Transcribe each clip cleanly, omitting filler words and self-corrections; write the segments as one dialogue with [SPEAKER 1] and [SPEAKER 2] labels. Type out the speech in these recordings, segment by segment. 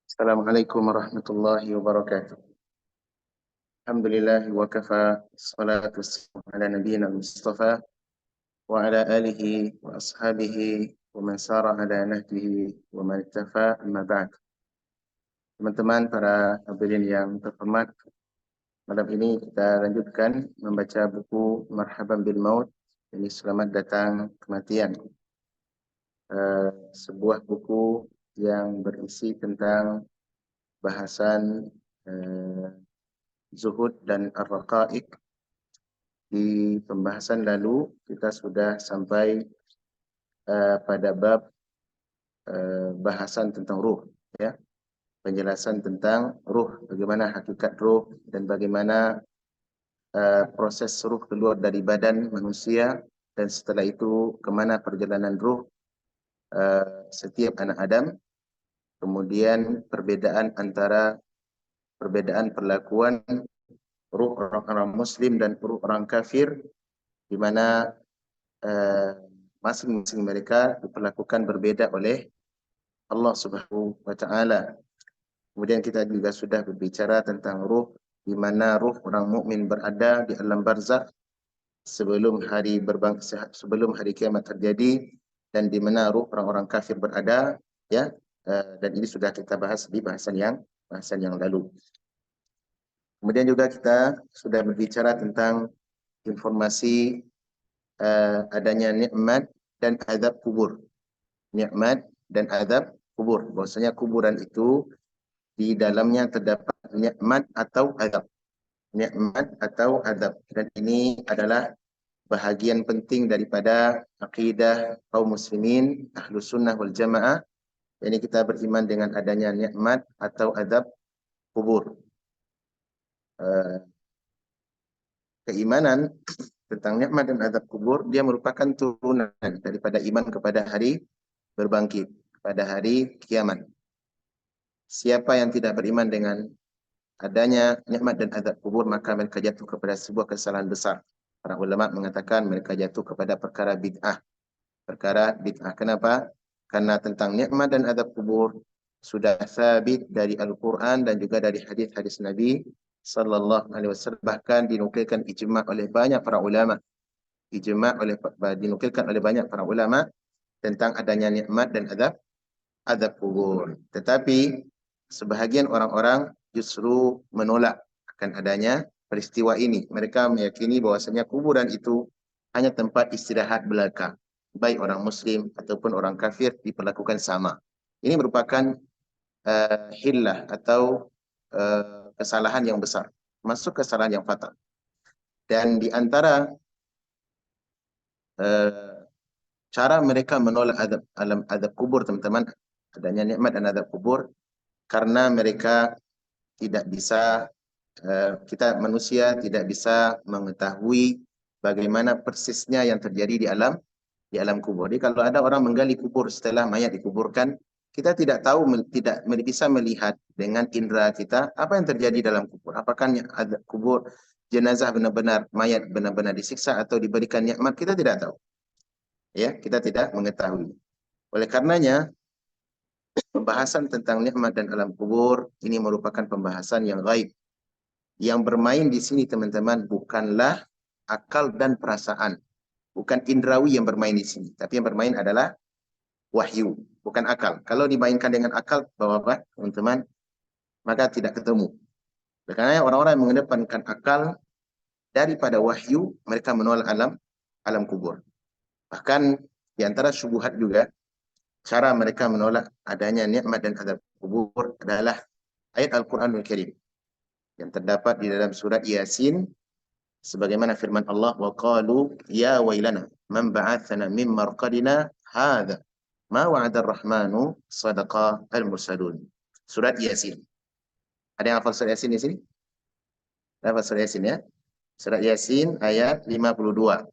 [SPEAKER 1] Assalamualaikum warahmatullahi wabarakatuh. Alhamdulillah wa kafa, salatu wassalamu ala nabiyyina Mustafa wa ala alihi wa ashabihi wa man sara ala nahjihi wa man ittafa, amma ba'd. Teman-teman para hadirin yang terhormat, malam ini kita lanjutkan membaca buku Marhaban bil Maut, ini selamat datang kematian. Sebuah buku yang berisi tentang bahasan zuhud dan ar-raqaiq. Di pembahasan lalu kita sudah sampai pada bab bahasan tentang ruh, ya, penjelasan tentang ruh, bagaimana hakikat ruh dan bagaimana proses ruh keluar dari badan manusia, dan setelah itu kemana perjalanan ruh setiap anak Adam. Kemudian perbedaan perlakuan ruh orang Muslim dan ruh orang kafir, di mana masing-masing mereka diperlakukan berbeda oleh Allah Subhanahu wa Ta'ala. Kemudian kita juga sudah berbicara tentang ruh, di mana ruh orang mukmin berada di alam barzakh sebelum hari kiamat terjadi, dan di mana ruh orang-orang kafir berada, ya. Dan ini sudah kita bahas di bahasan yang lalu. Kemudian juga kita sudah berbicara tentang informasi adanya nikmat dan azab kubur. Nikmat dan azab kubur. Bahwasanya kuburan itu di dalamnya terdapat nikmat atau azab. Nikmat atau azab. Dan ini adalah bahagian penting daripada akidah kaum muslimin Ahlus Sunnah wal Jamaah. Ini kita beriman dengan adanya nikmat atau azab kubur. Keimanan tentang nikmat dan azab kubur, dia merupakan turunan daripada iman kepada hari berbangkit, pada hari kiamat. Siapa yang tidak beriman dengan adanya nikmat dan azab kubur, maka mereka jatuh kepada sebuah kesalahan besar. Para ulama mengatakan mereka jatuh kepada perkara bid'ah. Perkara bid'ah. Kenapa? Karena tentang nikmat dan azab kubur sudah sabit dari Al-Quran dan juga dari hadis-hadis Nabi Sallallahu Alaihi Wasallam. Bahkan dinukilkan ijma' oleh banyak para ulama. Dinukilkan oleh banyak para ulama tentang adanya nikmat dan azab kubur. Tetapi sebahagian orang-orang justru menolak akan adanya peristiwa ini. Mereka meyakini bahwasanya kuburan itu hanya tempat istirahat belaka. Baik orang muslim ataupun orang kafir diperlakukan sama. Ini merupakan hillah atau kesalahan yang besar, masuk kesalahan yang fatal. Dan di antara cara mereka menolak azab kubur, teman-teman, adanya nikmat dan azab kubur, karena mereka tidak bisa, kita manusia tidak bisa mengetahui bagaimana persisnya yang terjadi di alam kubur. Jadi kalau ada orang menggali kubur setelah mayat dikuburkan, kita tidak tahu, tidak bisa melihat dengan indera kita apa yang terjadi dalam kubur. Apakah ada kubur jenazah benar-benar, mayat benar-benar disiksa atau diberikan nikmat, kita tidak tahu. Ya, kita tidak mengetahui. Oleh karenanya, pembahasan tentang nikmat dan alam kubur ini merupakan pembahasan yang gaib. Yang bermain di sini, teman-teman, bukanlah akal dan perasaan. Bukan indrawi yang bermain di sini, tapi yang bermain adalah wahyu, bukan akal. Kalau dimainkan dengan akal, Bapak-bapak, teman-teman, maka tidak ketemu. Karena orang-orang yang mengedepankan akal daripada wahyu, mereka menolak alam kubur. Bahkan di antara syubhat juga, cara mereka menolak adanya nikmat dan azab kubur adalah ayat Al-Quranul Karim yang terdapat di dalam surat Yasin, sebagaimana firman Allah, wa qalu ya wailana man ba'athana min marqadina hadza ma wa'ada ar-rahmanu sadaqa al-mursalun. Surat Yasin. Ada yang hafal surat Yasin di sini? Hafal surat Yasin, ya? Surat Yasin ayat 52.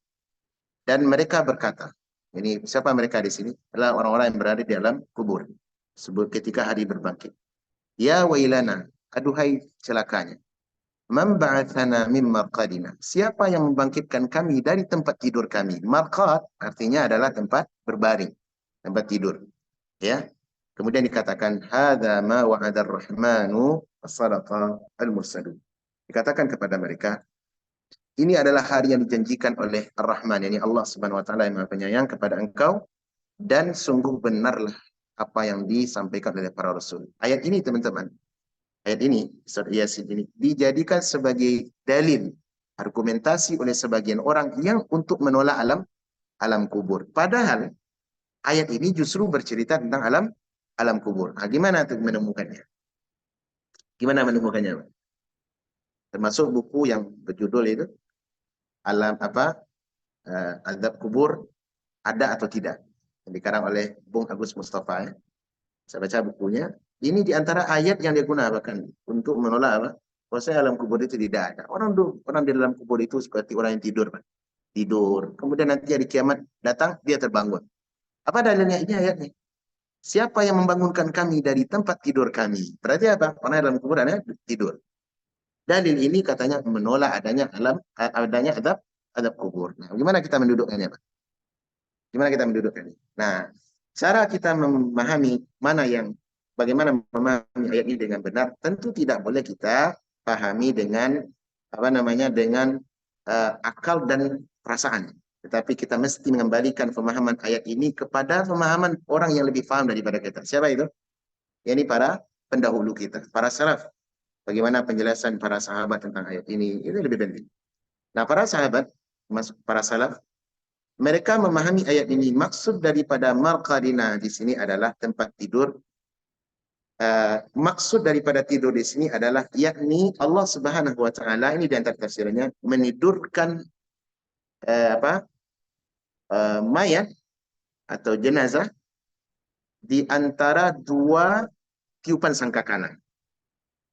[SPEAKER 1] Dan mereka berkata, ini siapa mereka di sini? Adalah orang-orang yang berada di dalam kubur sebut ketika hari berbangkit. Ya wailana, aduhai celakanya. Man ba'athana min marqadina. Siapa yang membangkitkan kami dari tempat tidur kami? Marqad artinya adalah tempat berbaring, tempat tidur. Ya. Kemudian dikatakan hadza ma wa'ada ar-rahmanu was-sadaqa al-mursalun. Dikatakan kepada mereka, ini adalah hari yang dijanjikan oleh Ar-Rahman, yakni Allah Subhanahu wa taala yang Maha Penyayang kepada engkau, dan sungguh benarlah apa yang disampaikan oleh para rasul. Ayat ini teman-teman, ayat ini surat Yasin ini dijadikan sebagai dalil argumentasi oleh sebagian orang yang untuk menolak alam kubur. Padahal ayat ini justru bercerita tentang alam kubur. Nah, gimana tuh menemukannya? Gimana menemukannya? Termasuk buku yang berjudul itu alam apa azab kubur ada atau tidak, yang dikarang oleh Bung Agus Mustafa. Ya. Saya baca bukunya. Ini di antara ayat yang dia gunakan untuk menolak apa? Bahwasanya alam kubur itu tidak ada. Orang di dalam kubur itu seperti orang yang tidur, Pak. Tidur. Kemudian nanti hari kiamat datang, dia terbangun. Apa dalilnya ini ayatnya? Siapa yang membangunkan kami dari tempat tidur kami? Berarti apa? Orang dalam kubur ada tidur. Dalil ini katanya menolak adanya adab kubur. Nah, gimana kita mendudukkannya, Pak? Gimana kita mendudukkannya? Nah, cara kita memahami bagaimana memahami ayat ini dengan benar, tentu tidak boleh kita pahami dengan dengan akal dan perasaan. Tetapi kita mesti mengembalikan pemahaman ayat ini kepada pemahaman orang yang lebih paham daripada kita. Siapa itu? Ini para pendahulu kita, para salaf. Bagaimana penjelasan para sahabat tentang ayat ini, itu lebih penting. Nah, para sahabat, para salaf, mereka memahami ayat ini. Maksud daripada marqadina di sini adalah tempat tidur. Maksud daripada tidur di sini adalah yakni Allah Subhanahu wa taala, ini di antara tafsirnya, menidurkan mayat atau jenazah di antara dua tiupan sangkakala.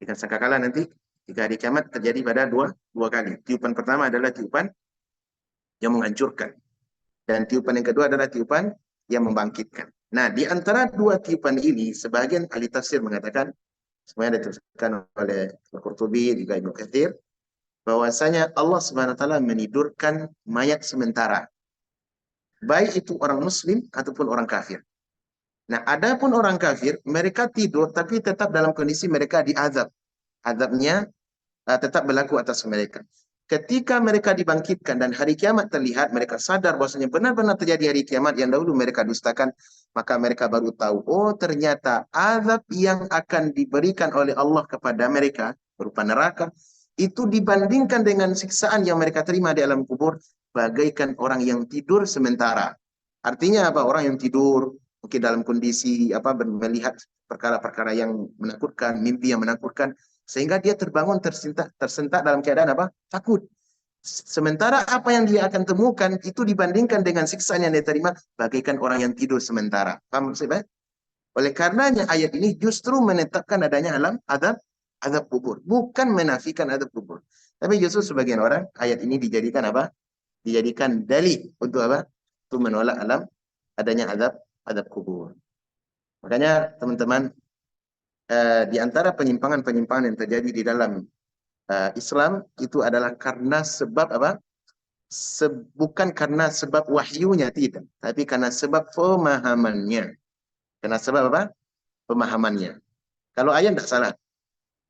[SPEAKER 1] Tiupan sangkakala nanti jika hari kiamat terjadi pada dua kali. Tiupan pertama adalah tiupan yang menghancurkan. Dan tiupan yang kedua adalah tiupan yang membangkitkan. Nah, di antara dua tiupan ini, sebagian ahli tafsir mengatakan, semuanya dituliskan oleh Al-Qurtubi, juga Ibnu Katsir, bahwasanya Allah Subhanahu wa taala menidurkan mayat sementara. Baik itu orang muslim ataupun orang kafir. Nah, adapun orang kafir, mereka tidur tapi tetap dalam kondisi mereka diazab. Azabnya tetap berlaku atas mereka. Ketika mereka dibangkitkan dan hari kiamat terlihat, mereka sadar bahwasanya benar-benar terjadi hari kiamat yang dahulu mereka dustakan, maka mereka baru tahu, oh ternyata azab yang akan diberikan oleh Allah kepada mereka berupa neraka, itu dibandingkan dengan siksaan yang mereka terima di alam kubur, bagaikan orang yang tidur sementara. Artinya apa? Orang yang tidur mungkin dalam kondisi melihat perkara-perkara yang menakutkan, mimpi yang menakutkan, sehingga dia terbangun tersentak dalam keadaan apa? Takut. Sementara apa yang dia akan temukan itu dibandingkan dengan siksaan yang dia terima bagaikan orang yang tidur sementara. Paham maksudnya? Oleh karenanya ayat ini justru menetapkan adanya azab kubur, bukan menafikan azab kubur. Tapi justru sebagian orang ayat ini dijadikan apa? Dijadikan dalil untuk apa? Untuk menolak adanya azab kubur. Makanya teman-teman, di antara penyimpangan-penyimpangan yang terjadi di dalam Islam itu adalah karena sebab apa? Bukan karena sebab wahyunya, tidak, tapi karena sebab pemahamannya. Karena sebab apa? Pemahamannya. Kalau ayat tidak salah.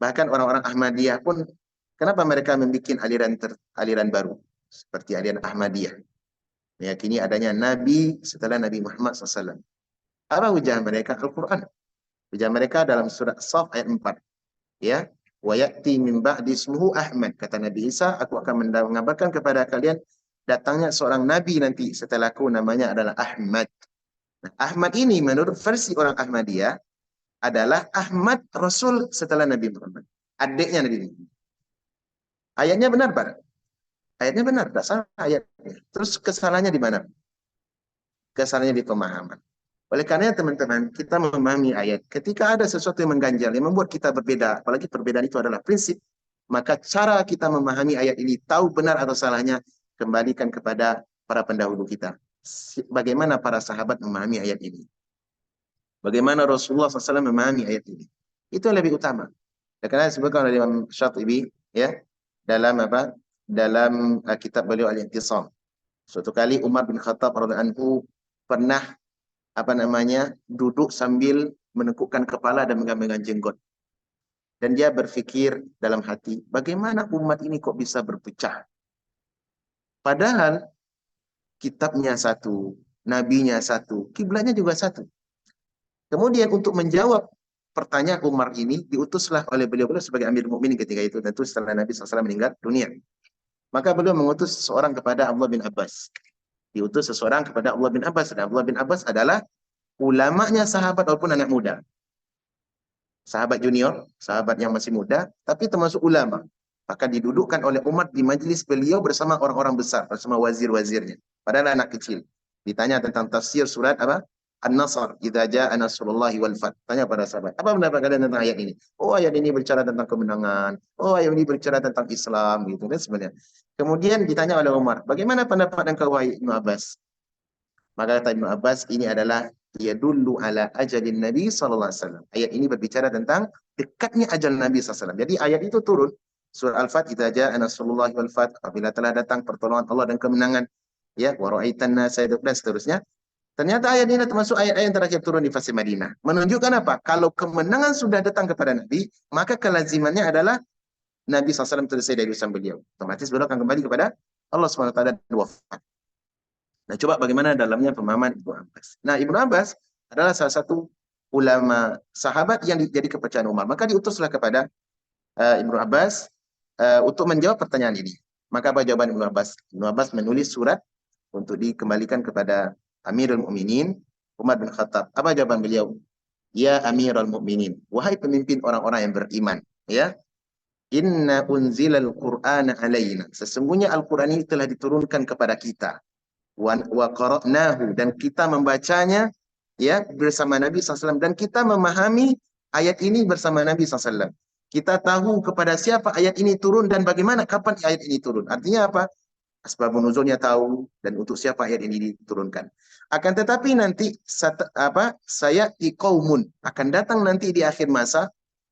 [SPEAKER 1] Bahkan orang-orang Ahmadiyah pun, kenapa mereka membuat aliran baru seperti aliran Ahmadiyah? Meyakini adanya Nabi setelah Nabi Muhammad SAW. Apa hujah mereka? Al-Quran. Hujah mereka dalam surat As-Saff ayat 4. Ya, wa ya'ti min ba'di ismuhu Ahmad. Kata Nabi Isa, aku akan mengabarkan kepada kalian datangnya seorang nabi nanti setelahku, namanya adalah Ahmad. Nah, Ahmad ini menurut versi orang Ahmadiyah adalah Ahmad Rasul setelah Nabi Muhammad. Adiknya Nabi Muhammad. Ayatnya benar, Pak? Ayatnya benar, tidak salah ayatnya. Terus kesalahannya di mana? Kesalahannya di pemahaman. Oleh karena teman-teman, kita memahami ayat. Ketika ada sesuatu yang mengganjal, yang membuat kita berbeda, apalagi perbedaan itu adalah prinsip, maka cara kita memahami ayat ini, tahu benar atau salahnya, kembalikan kepada para pendahulu kita. Bagaimana para sahabat memahami ayat ini? Bagaimana Rasulullah SAW memahami ayat ini? Itu yang lebih utama. Karena disebutkan oleh Imam Syatibi, ya, dalam kitab beliau Al-Intisam. Suatu kali Umar bin Khattab radhiyallahu anhu pernah duduk sambil menekukkan kepala dan menggambarkan jenggot. Dan dia berpikir dalam hati, bagaimana umat ini kok bisa berpecah? Padahal kitabnya satu, nabinya satu, kiblatnya juga satu. Kemudian untuk menjawab pertanyaan Umar ini, diutuslah oleh beliau sebagai Amir Mukminin ketika itu, tentu setelah Nabi SAW meninggal dunia. Maka beliau mengutus seseorang kepada Abdullah bin Abbas. Diutus seseorang kepada Abdullah bin Abbas. Dan Abdullah bin Abbas adalah ulamanya sahabat walaupun anak muda. Sahabat junior, sahabat yang masih muda, tapi termasuk ulama. Bahkan didudukkan oleh Umar di majlis beliau bersama orang-orang besar, bersama wazir-wazirnya. Padahal anak kecil. Ditanya tentang tafsir surat apa? An-Nasr, idza jaa nasrullahi wal fath. Tanya pada sahabat, apa pendapat kalian tentang ayat ini? Oh, ayat ini berbicara tentang kemenangan. Oh, ayat ini berbicara tentang Islam gitu kan sebenarnya. Kemudian ditanya oleh Umar, bagaimana pendapat engkau wahai Ibnu Abbas? Maka kata Ibnu Abbas, ini adalah yadullu ala ajalin Nabi SAW. Ayat ini berbicara tentang dekatnya ajal Nabi SAW. Jadi ayat itu turun. Surah Al-Fat, idza jaa nasrullahi wal fath, apabila telah datang pertolongan Allah dan kemenangan. Ya, wa ra'aitan nasa dan seterusnya. Ternyata ayat ini termasuk ayat-ayat yang terakhir turun di fase Madinah. Menunjukkan apa? Kalau kemenangan sudah datang kepada Nabi, maka kelazimannya adalah Nabi SAW selesai dari urusan beliau. Otomatis beliau akan kembali kepada Allah SWT dan wafat. Nah, coba bagaimana dalamnya pemahaman Ibnu Abbas. Nah, Ibnu Abbas adalah salah satu ulama sahabat yang jadi kepercayaan Umar. Maka diutuslah kepada Ibnu Abbas untuk menjawab pertanyaan ini. Maka apa jawaban Ibnu Abbas? Ibnu Abbas menulis surat untuk dikembalikan kepada Amirul Mukminin Umar bin Khattab. Apa jawaban beliau? Ya Amirul Mukminin, wahai pemimpin orang-orang yang beriman, ya. Inna unzilal Qur'ana alaina. Sesungguhnya Al-Qur'an ini telah diturunkan kepada kita. Wa qara'nahu, dan kita membacanya ya bersama Nabi SAW, dan kita memahami ayat ini bersama Nabi SAW. Kita tahu kepada siapa ayat ini turun dan bagaimana kapan ayat ini turun. Artinya apa? Asbabun nuzulnya tahu dan untuk siapa ayat ini diturunkan. Akan tetapi nanti saya qaumun, akan datang nanti di akhir masa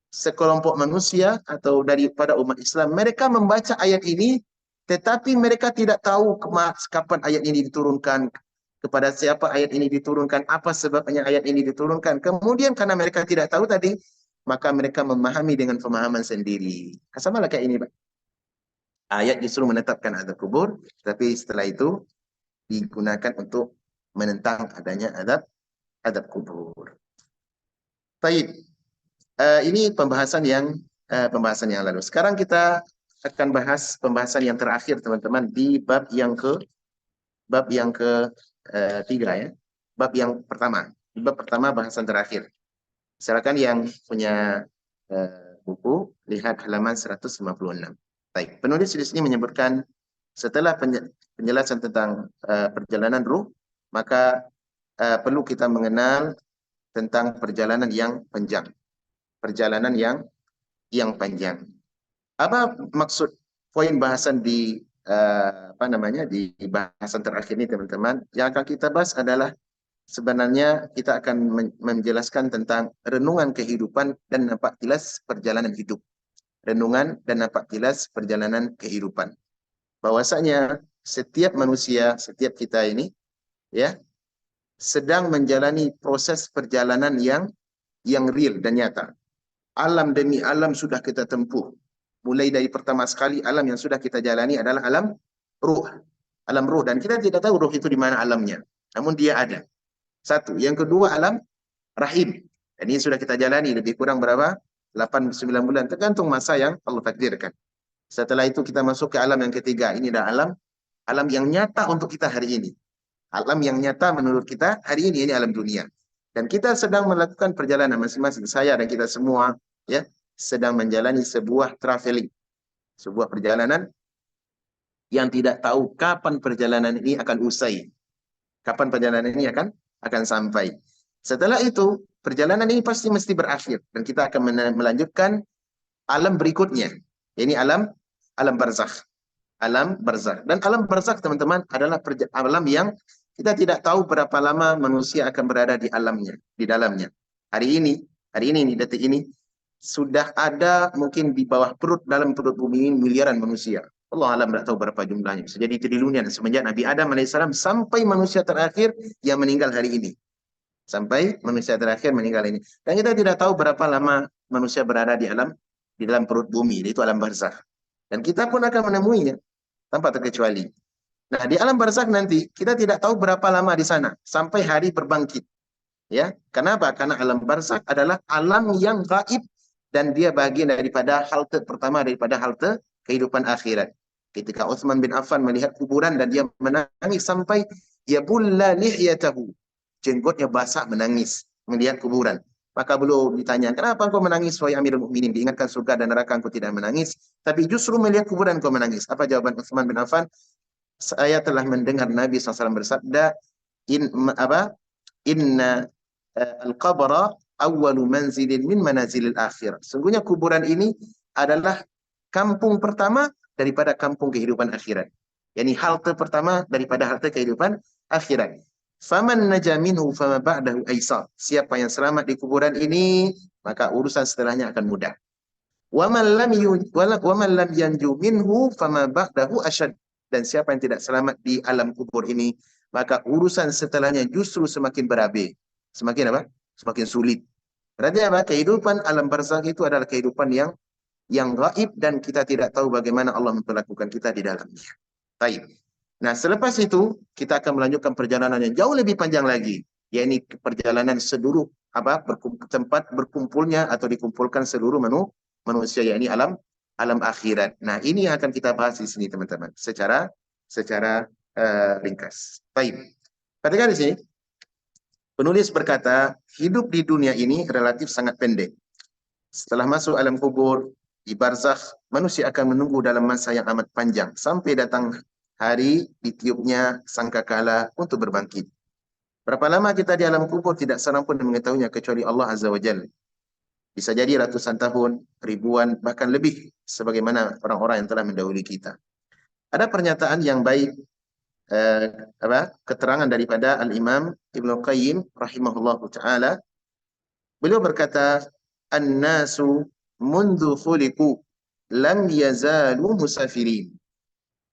[SPEAKER 1] sekelompok manusia atau daripada umat Islam, mereka membaca ayat ini tetapi mereka tidak tahu kapan ayat ini diturunkan, kepada siapa ayat ini diturunkan, apa sebabnya ayat ini diturunkan. Kemudian karena mereka tidak tahu tadi, maka mereka memahami dengan pemahaman sendiri. Sama lah kayak ini, Pak. Ayat justru menetapkan azab kubur, tapi setelah itu digunakan untuk menentang adanya azab kubur. Baik, ini pembahasan yang lalu. Sekarang kita akan bahas pembahasan yang terakhir, teman-teman, di bab yang ke tiga ya. Bab yang pertama. Di bab pertama bahasan terakhir. Silakan yang punya buku, lihat halaman 156. Baik, penulis di sini menyebutkan setelah penjelasan tentang perjalanan ruh, maka perlu kita mengenal tentang perjalanan yang panjang. Perjalanan yang panjang. Apa maksud poin bahasan di di bahasan terakhir ini, teman-teman? Yang akan kita bahas adalah sebenarnya kita akan menjelaskan tentang renungan kehidupan dan nampak jelas perjalanan hidup. Renungan dan nampak jelas perjalanan kehidupan. Bahwasanya setiap manusia, setiap kita ini ya sedang menjalani proses perjalanan yang real dan nyata. Alam demi alam sudah kita tempuh. Mulai dari pertama sekali alam yang sudah kita jalani adalah alam ruh. Alam ruh, dan kita tidak tahu ruh itu di mana alamnya. Namun dia ada. Satu. Yang kedua alam rahim. Dan ini sudah kita jalani lebih kurang berapa? 8-9 bulan, tergantung masa yang Allah takdirkan. Setelah itu kita masuk ke alam yang ketiga. Ini adalah alam yang nyata untuk kita hari ini. Alam yang nyata menurut kita hari ini alam dunia. Dan kita sedang melakukan perjalanan masing-masing, saya dan kita semua ya sedang menjalani sebuah traveling, sebuah perjalanan yang tidak tahu kapan perjalanan ini akan usai, kapan perjalanan ini akan sampai. Setelah itu perjalanan ini pasti mesti berakhir dan kita akan melanjutkan alam berikutnya. Ini alam barzakh. Alam barzakh. Dan alam barzakh, teman-teman, adalah alam yang kita tidak tahu berapa lama manusia akan berada di alamnya, di dalamnya. Hari ini, di detik ini, sudah ada mungkin di bawah perut, dalam perut bumi ini miliaran manusia. Allah alam tidak tahu berapa jumlahnya. Bisa jadi triliunan semenjak Nabi Adam AS sampai manusia terakhir yang meninggal hari ini. sampai manusia terakhir meninggal ini. Dan kita tidak tahu berapa lama manusia berada di dalam perut bumi, itu alam barzakh. Dan kita pun akan menemuinya tanpa terkecuali. Nah, di alam barzakh nanti kita tidak tahu berapa lama di sana sampai hari berbangkit. Ya, kenapa? Karena alam barzakh adalah alam yang gaib dan dia bagian daripada halte pertama daripada halte kehidupan akhirat. Ketika Utsman bin Affan melihat kuburan dan dia menangis sampai yabulla lihyatahu, jenggotnya basah menangis melihat kuburan. Maka beliau ditanya, kenapa engkau menangis wahai Amirul Mukminin? Diingatkan surga dan neraka engkau tidak menangis, tapi justru melihat kuburan engkau menangis. Apa jawaban Utsman bin Affan? Saya telah mendengar Nabi SAW bersabda, apa? Inna al-qabra awwalu manzilin min manazilil akhir. Sungguhnya kuburan ini adalah kampung pertama daripada kampung kehidupan akhirat. Yani halte pertama daripada halte kehidupan akhirat. Faman naja minhu fama ba'dahu aisar. Siapa yang selamat di kuburan ini, maka urusan setelahnya akan mudah. Waman lam yanju minhu fama ba'dahu asyad. Dan siapa yang tidak selamat di alam kubur ini, maka urusan setelahnya justru semakin berabe. Semakin apa? Semakin sulit. Berarti apa? Kehidupan alam barzakh itu adalah kehidupan yang gaib dan kita tidak tahu bagaimana Allah memperlakukan kita di dalamnya. Baik. Nah, selepas itu kita akan melanjutkan perjalanan yang jauh lebih panjang lagi, yakni perjalanan seluruh tempat berkumpulnya atau dikumpulkan seluruh manusia, yakni alam akhirat. Nah, ini yang akan kita bahas di sini teman-teman secara ringkas. Baik. Perhatikan di sini. Penulis berkata, hidup di dunia ini relatif sangat pendek. Setelah masuk alam kubur, di barzakh, manusia akan menunggu dalam masa yang amat panjang sampai datang hari ditiupnya sangkakala untuk berbangkit. Berapa lama kita di alam kubur tidak seorang pun mengetahuinya kecuali Allah Azza wa Jalla. Bisa jadi ratusan tahun, ribuan, bahkan lebih sebagaimana orang-orang yang telah mendahului kita. Ada pernyataan yang baik, keterangan daripada Al-Imam Ibnu Qayyim rahimahullahu taala. Beliau berkata, "An-nasu mundu khuliqu lam yazalu musafirin."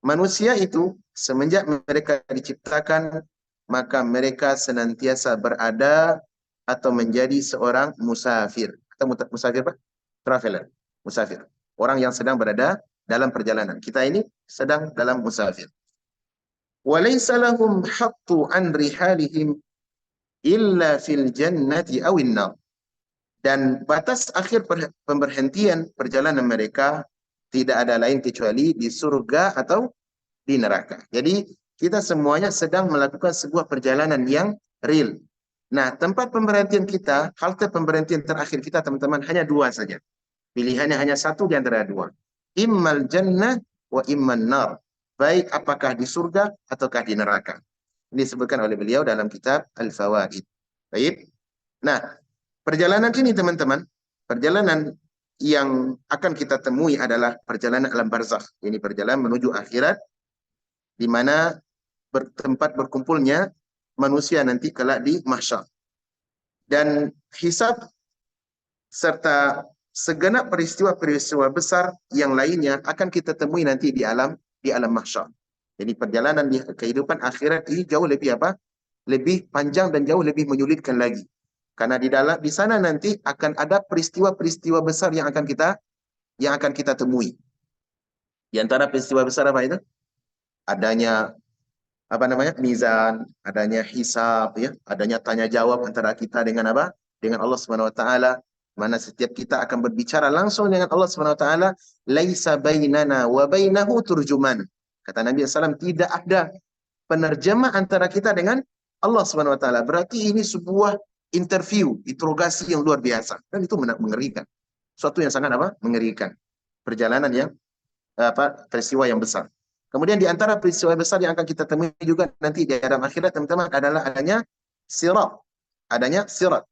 [SPEAKER 1] Manusia itu semenjak mereka diciptakan, maka mereka senantiasa berada atau menjadi seorang musafir. Atau musafir apa? Traveler, musafir. Orang yang sedang berada dalam perjalanan. Kita ini sedang dalam musafir. وَلَيْسَ لَهُمْ حَقُّ عَنْ رِحَالِهِمْ إِلَّا فِي الْجَنَّةِ أَوِ النَّارِ. Dan batas akhir pemberhentian perjalanan mereka tidak ada lain kecuali di surga atau di neraka. Jadi kita semuanya sedang melakukan sebuah perjalanan yang real. Nah, tempat pemberhentian kita, halte pemberhentian terakhir kita teman-teman hanya dua saja. Pilihannya hanya satu di antara dua. Immal jannah wa imman nar. Baik apakah di surga ataukah di neraka. Ini disebutkan oleh beliau dalam kitab Al-Fawaid. Baik. Nah, perjalanan ini teman-teman, perjalanan yang akan kita temui adalah perjalanan alam barzakh. Ini perjalanan menuju akhirat, di mana tempat berkumpulnya manusia nanti kelak di mahsyar. Dan hisab serta segenap peristiwa-peristiwa besar yang lainnya akan kita temui nanti di alam mahsyar. Jadi perjalanan di kehidupan akhirat ini jauh lebih lebih panjang dan jauh lebih menyulitkan lagi. Karena di sana nanti akan ada peristiwa-peristiwa besar yang akan kita temui. Di antara peristiwa besar apa itu? Adanya mizan, adanya hisab, ya, adanya tanya jawab antara kita dengan dengan Allah Subhanahu wa taala, mana setiap kita akan berbicara langsung dengan Allah Subhanahu wa taala, laisa bainana wa bainahu turjuman. Kata Nabi SAW, tidak ada penerjemah antara kita dengan Allah Subhanahu wa taala. Berarti ini sebuah interview, interogasi yang luar biasa, dan itu mengerikan. Suatu yang sangat mengerikan. Perjalanan yang peristiwa yang besar. Kemudian di antara peristiwa besar yang akan kita temui juga nanti di dalam akhirat teman-teman adalah adanya sirat. Adanya sirat.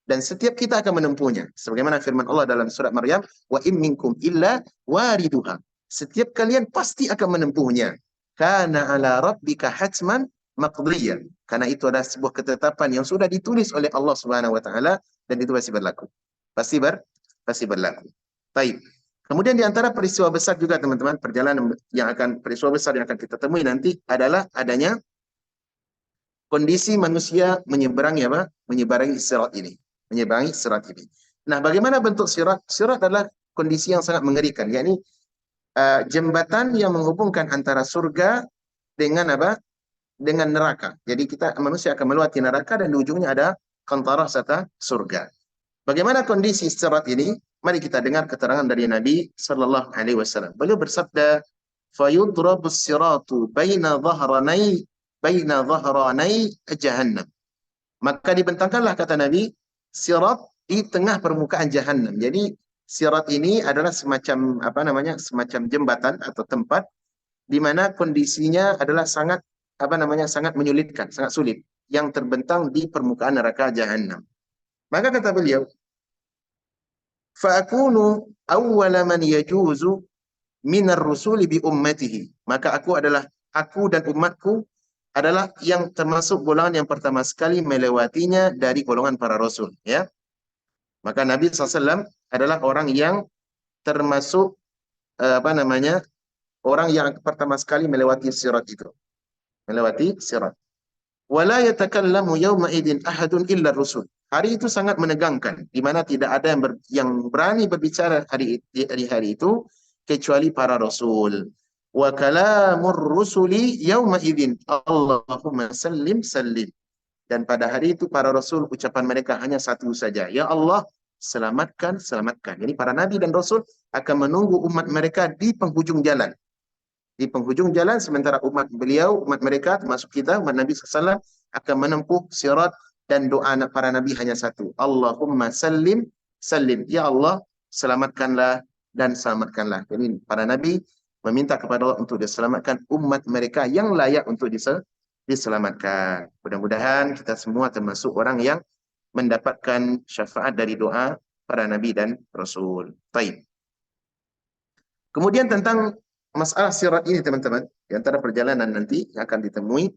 [SPEAKER 1] Dan setiap kita akan menempuhnya. Sebagaimana firman Allah dalam surat Maryam, wa in minkum illa wariduha. Setiap kalian pasti akan menempuhnya. Kana ala rabbika hatman maqdiyyan. Karena itu adalah sebuah ketetapan yang sudah ditulis oleh Allah Subhanahu wa taala dan itu pasti berlaku. Pasti berlaku. Baik. Kemudian di antara peristiwa besar juga teman-teman, peristiwa besar yang akan kita temui nanti adalah adanya kondisi manusia menyeberangi apa? Menyeberangi sirat ini. Menyeberangi sirat ini. Nah, bagaimana bentuk sirat? Sirat adalah kondisi yang sangat mengerikan, yakni jembatan yang menghubungkan antara surga dengan apa? Dengan neraka. Jadi kita manusia akan melewati neraka dan di ujungnya ada qantarah serta surga. Bagaimana kondisi sirat ini? Mari kita dengar keterangan dari Nabi sallallahu alaihi wasallam. Beliau bersabda, "Fayudrabus siratu baina dhahranai jahannam." Maka dibentangkanlah, kata Nabi, sirat di tengah permukaan jahannam. Jadi sirat ini adalah semacam apa namanya? Semacam jembatan atau tempat di mana kondisinya adalah sangat apa namanya? Sangat menyulitkan, sangat sulit, yang terbentang di permukaan neraka jahannam. Maka kata beliau, "Fa'akunu awwala man yajuzu minar rusuli bi ummatihi." Maka aku dan umatku adalah yang termasuk golongan yang pertama sekali melewatinya dari golongan para rasul, ya. Maka Nabi SAW adalah orang yang termasuk apa namanya? Orang yang pertama sekali melewati sirat itu. Melewati sirat. Wala yatakallamu yawma idzin ahadun illa rusul. Hari itu sangat menegangkan, di mana tidak ada yang berani berbicara di hari itu kecuali para rasul. Wa kalamur rusuli yawma idzin Allahumma sallim sallim. Dan pada hari itu para rasul ucapan mereka hanya satu saja, ya Allah, selamatkan, selamatkan. Jadi para nabi dan rasul akan menunggu umat mereka di penghujung jalan. Di penghujung jalan, sementara umat beliau, umat mereka termasuk kita, umat Nabi SAW, akan menempuh sirat, dan doa para nabi hanya satu, Allahumma sallim sallim. Ya Allah, selamatkanlah dan selamatkanlah. Jadi para nabi meminta kepada Allah untuk diselamatkan umat mereka yang layak untuk diselamatkan. Mudah-mudahan kita semua termasuk orang yang mendapatkan syafaat dari doa para nabi dan rasul. Baik. Kemudian tentang masalah sirat ini, teman-teman, di antara perjalanan nanti yang akan ditemui,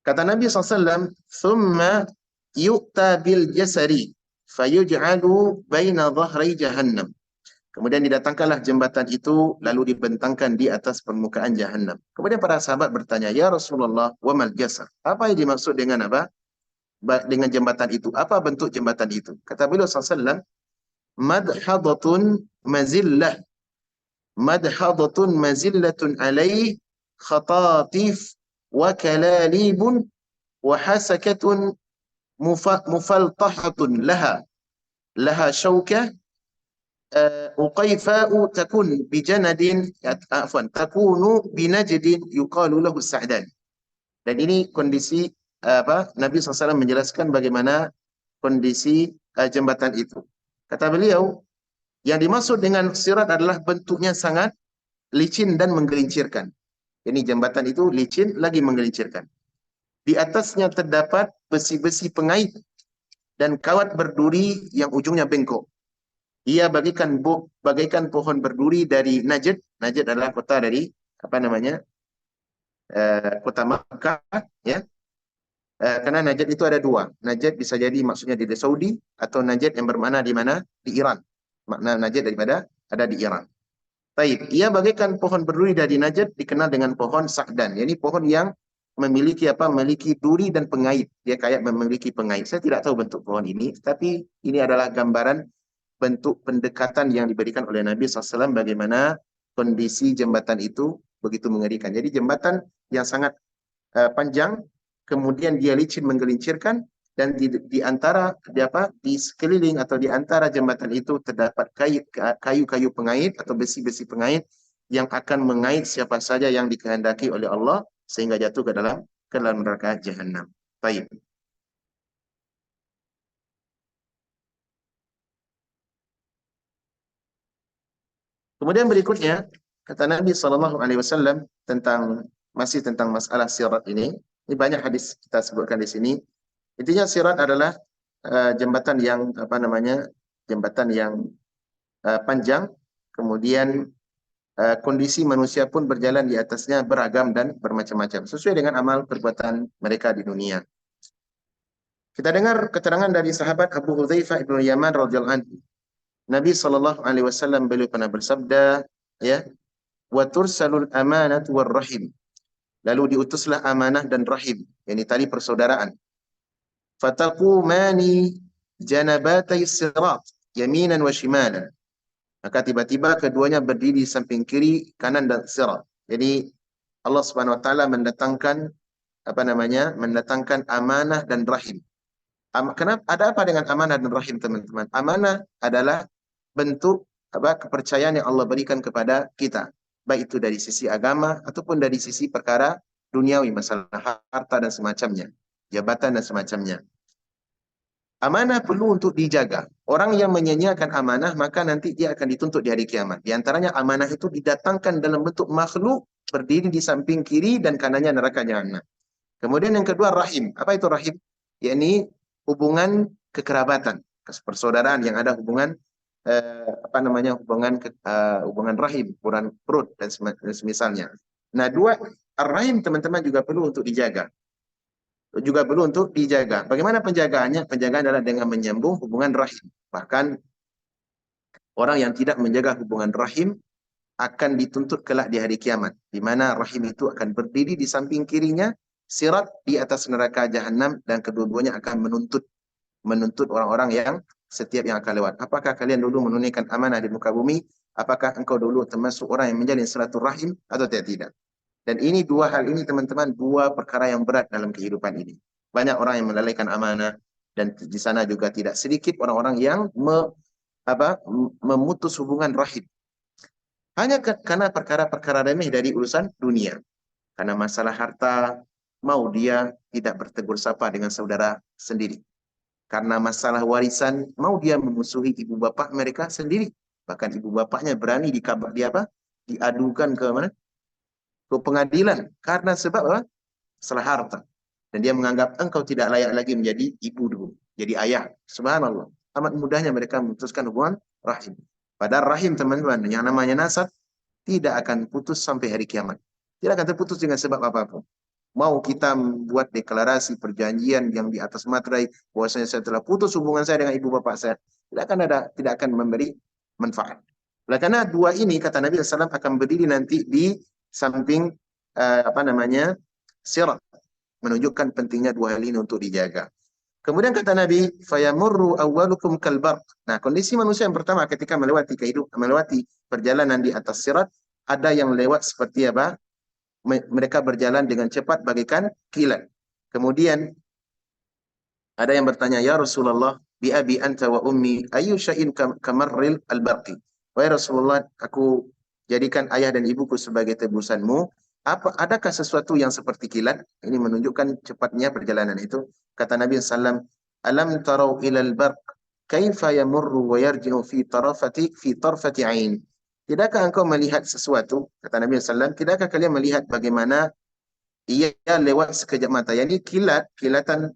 [SPEAKER 1] kata Nabi SAW, "Thumma yu'ta bil jasari fayuj'alu baina dhahri jahannam." Kemudian didatangkanlah jembatan itu, lalu dibentangkan di atas permukaan jahannam. Kemudian para sahabat bertanya, "Ya Rasulullah, wa mal jasar?" Apa yang dimaksud dengan apa? Dengan jembatan itu. Apa bentuk jembatan itu? Kata beliau SAW, "Madhadatun mazillah. Madhadatun mazillatun alaih khatatif wa kalalibun wa hasakatun mufaltahatun laha syawkah uqaifa'u takun bijanadin takunu binajdin yuqalu lahu sa'dan." Dan ini kondisi Nabi SAW menjelaskan bagaimana kondisi jembatan itu. Kata beliau, yang dimaksud dengan sirat adalah bentuknya sangat licin dan menggelincirkan. Ini jembatan itu licin lagi menggelincirkan. Di atasnya terdapat besi-besi pengait dan kawat berduri yang ujungnya bengkok. Ia bagaikan pohon berduri dari Najd. Najd adalah kota dari apa namanya? Kota Makkah, ya. Karena Najd itu ada dua. Najd bisa jadi maksudnya di Saudi, atau Najd yang bermakna di mana? Di Iran. Makna Najd daripada ada di Iran. Baik, ia bagaikan pohon berduri dari Najd, dikenal dengan pohon Sa'dan. Ini pohon yang memiliki memiliki duri dan pengait. Dia kayak memiliki pengait. Saya tidak tahu bentuk pohon ini, tapi ini adalah gambaran bentuk pendekatan yang diberikan oleh Nabi SAW bagaimana kondisi jembatan itu begitu mengerikan. Jadi jembatan yang sangat panjang, kemudian dia licin menggelincirkan, dan di antara di sekeliling atau di antara jembatan itu terdapat kayu-kayu pengait atau besi-besi pengait yang akan mengait siapa saja yang dikehendaki oleh Allah sehingga jatuh ke dalam neraka jahanam. Baik. Kemudian berikutnya kata Nabi SAW masih tentang masalah sirat ini. Ini banyak hadis kita sebutkan di sini. Intinya sirat adalah jembatan yang jembatan yang panjang. Kemudian kondisi manusia pun berjalan di atasnya beragam dan bermacam-macam sesuai dengan amal perbuatan mereka di dunia. Kita dengar keterangan dari sahabat Abu Hudzaifah ibnu Yaman radhiyallahu anhu. Nabi SAW beliau pernah bersabda, ya, wa tursalul amanatu war rahim Lalu diutuslah amanah dan rahim, yakni tali persaudaraan. Fataqumani janabatai sirat yaminan wa shimalan. Maka tiba-tiba keduanya berdiri di samping kiri, kanan dan sirat. Jadi Allah Subhanahu wa taala mendatangkan mendatangkan amanah dan rahim. Kenapa ada apa dengan amanah dan rahim, teman-teman? Amanah adalah bentuk kepercayaan yang Allah berikan kepada kita, baik itu dari sisi agama ataupun dari sisi perkara duniawi, masalah harta dan semacamnya, jabatan dan semacamnya. Amanah perlu untuk dijaga. Orang yang menyia-nyiakan amanah, maka nanti dia akan dituntut di hari kiamat. Di antaranya amanah itu didatangkan dalam bentuk makhluk, berdiri di samping kiri dan kanannya neraka jahanam. Kemudian yang kedua rahim. Apa itu rahim? Yakni hubungan kekerabatan, persaudaraan yang ada hubungan hubungan rahim, hubungan perut dan semisalnya. Nah, dua rahim teman-teman juga perlu untuk dijaga. Bagaimana penjagaannya? Penjagaan adalah dengan menyambung hubungan rahim. Bahkan orang yang tidak menjaga hubungan rahim akan dituntut kelak di hari kiamat, di mana rahim itu akan berdiri di samping kirinya, sirat di atas neraka jahanam, dan kedua-duanya akan menuntut orang-orang yang setiap yang akan lewat. Apakah kalian dulu menunaikan amanah di muka bumi? Apakah engkau dulu termasuk orang yang menjalin silaturahim atau tidak? Dan ini dua hal ini teman-teman, dua perkara yang berat dalam kehidupan ini. Banyak orang yang melalaikan amanah, dan di sana juga tidak sedikit orang-orang yang memutus hubungan rahim. Hanya karena perkara-perkara remeh dari urusan dunia. Karena masalah harta, mau dia tidak bertegur sapa dengan saudara sendiri. Karena masalah warisan, mau dia memusuhi ibu bapak mereka sendiri. Bahkan ibu bapaknya berani diadukan ke mana? Ke pengadilan. Karena sebab apa? Masalah harta. Dan dia menganggap engkau tidak layak lagi menjadi ibu dulu, jadi ayah. Subhanallah. Amat mudahnya mereka memutuskan hubungan rahim. Padahal rahim, teman-teman, yang namanya nasab, tidak akan putus sampai hari kiamat. Tidak akan terputus dengan sebab apapun. Mau kita membuat deklarasi perjanjian yang di atas materai bahwasanya saya telah putus hubungan saya dengan ibu bapak saya, tidak akan memberi manfaat. Oleh karena dua ini, kata Nabi SAW, akan berdiri nanti di samping sirat, menunjukkan pentingnya dua hal ini untuk dijaga. Kemudian kata Nabi, fayamurru awwalukum kalbarq. Nah, kondisi manusia yang pertama ketika melewati perjalanan di atas sirat, ada yang lewat seperti apa? Mereka berjalan dengan cepat bagaikan kilat. Kemudian ada yang bertanya, ya Rasulullah, bi abi anta wa ummi ayu syai'in kamarril al-barqi. Wahai Rasulullah, aku jadikan ayah dan ibuku sebagai tebusanmu. Adakah sesuatu yang seperti kilat? Ini menunjukkan cepatnya perjalanan itu. Kata Nabi SAW, alam tarau ilal barq kaifa yamurru wa yarji'u fi tarfati ain. Tidakkah engkau melihat sesuatu? Kata Nabi SAW, tidakkah kalian melihat bagaimana ia lewat sekejap mata? Yani kilatan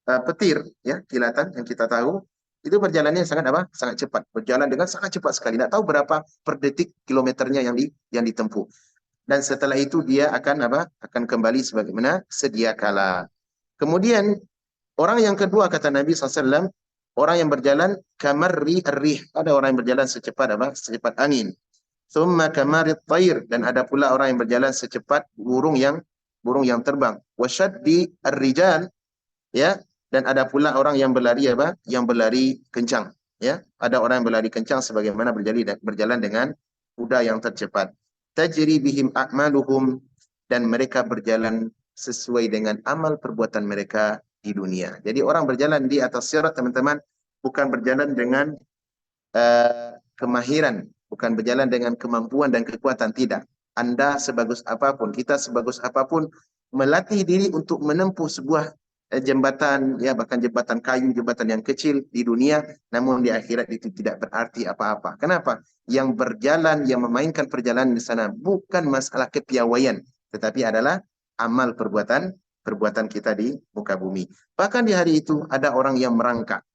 [SPEAKER 1] petir, ya, kilatan yang kita tahu itu perjalanannya sangat cepat, berjalan dengan sangat cepat sekali. Tidak tahu berapa per detik kilometernya yang ditempuh. Dan setelah itu dia akan kembali sebagaimana sedia kala. Kemudian orang yang kedua, kata Nabi SAW, orang yang berjalan kamarri ar-rih. Ada orang yang berjalan secepat angin. Thumma kamarit tayr, dan ada pula orang yang berjalan secepat burung yang terbang. Wasyaddi ar-rijal, ya, dan ada pula orang yang berlari kencang, ya. Ada orang yang berlari kencang sebagaimana berjalan dengan kuda yang tercepat. Tajri bihim a'maluhum, dan mereka berjalan sesuai dengan amal perbuatan mereka di dunia. Jadi orang berjalan di atas sirat, teman-teman, bukan berjalan dengan kemahiran, bukan berjalan dengan kemampuan dan kekuatan, tidak. Anda sebagus apapun, kita sebagus apapun, melatih diri untuk menempuh sebuah jembatan, ya, bahkan jembatan kayu, jembatan yang kecil di dunia, namun di akhirat itu tidak berarti apa-apa. Kenapa? Yang berjalan, yang memainkan perjalanan di sana bukan masalah kepiawaian, tetapi adalah amal perbuatan kita di muka bumi. Bahkan di hari itu ada orang yang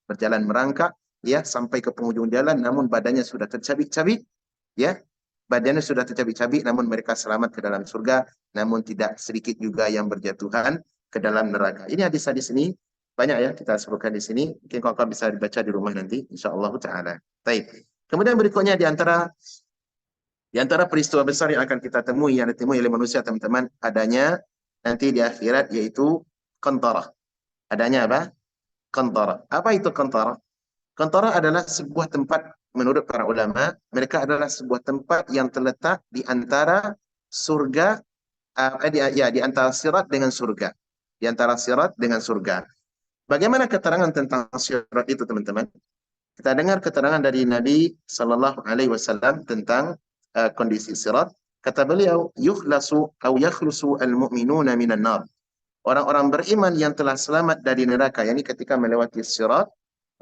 [SPEAKER 1] berjalan merangkak, ya, sampai ke penghujung jalan, namun badannya sudah tercabik-cabik, ya, badannya sudah tercabik-cabik, namun mereka selamat ke dalam surga, namun tidak sedikit juga yang berjatuhan ke dalam neraka. Ini hadis-hadis ini banyak, ya, kita sebutkan di sini. Mungkin kau bisa dibaca di rumah nanti, insyaallah taala. Baik. Kemudian berikutnya di antara Di antara peristiwa besar yang akan kita temui, yang ditemui oleh manusia, teman-teman, adanya nanti di akhirat, yaitu qantarah. Adanya apa? Qantarah. Apa itu qantarah? Qantarah adalah sebuah tempat, menurut para ulama, mereka adalah sebuah tempat yang terletak di antara surga, di antara sirat dengan surga. Di antara sirat dengan surga. Bagaimana keterangan tentang sirat itu, teman-teman? Kita dengar keterangan dari Nabi Sallallahu Alaihi Wasallam tentang kondisi sirat. Kata beliau, yukhlasu atau yakhlusu al-mu'minuna minan nar. Orang-orang beriman yang telah selamat dari neraka, yakni ketika melewati sirat,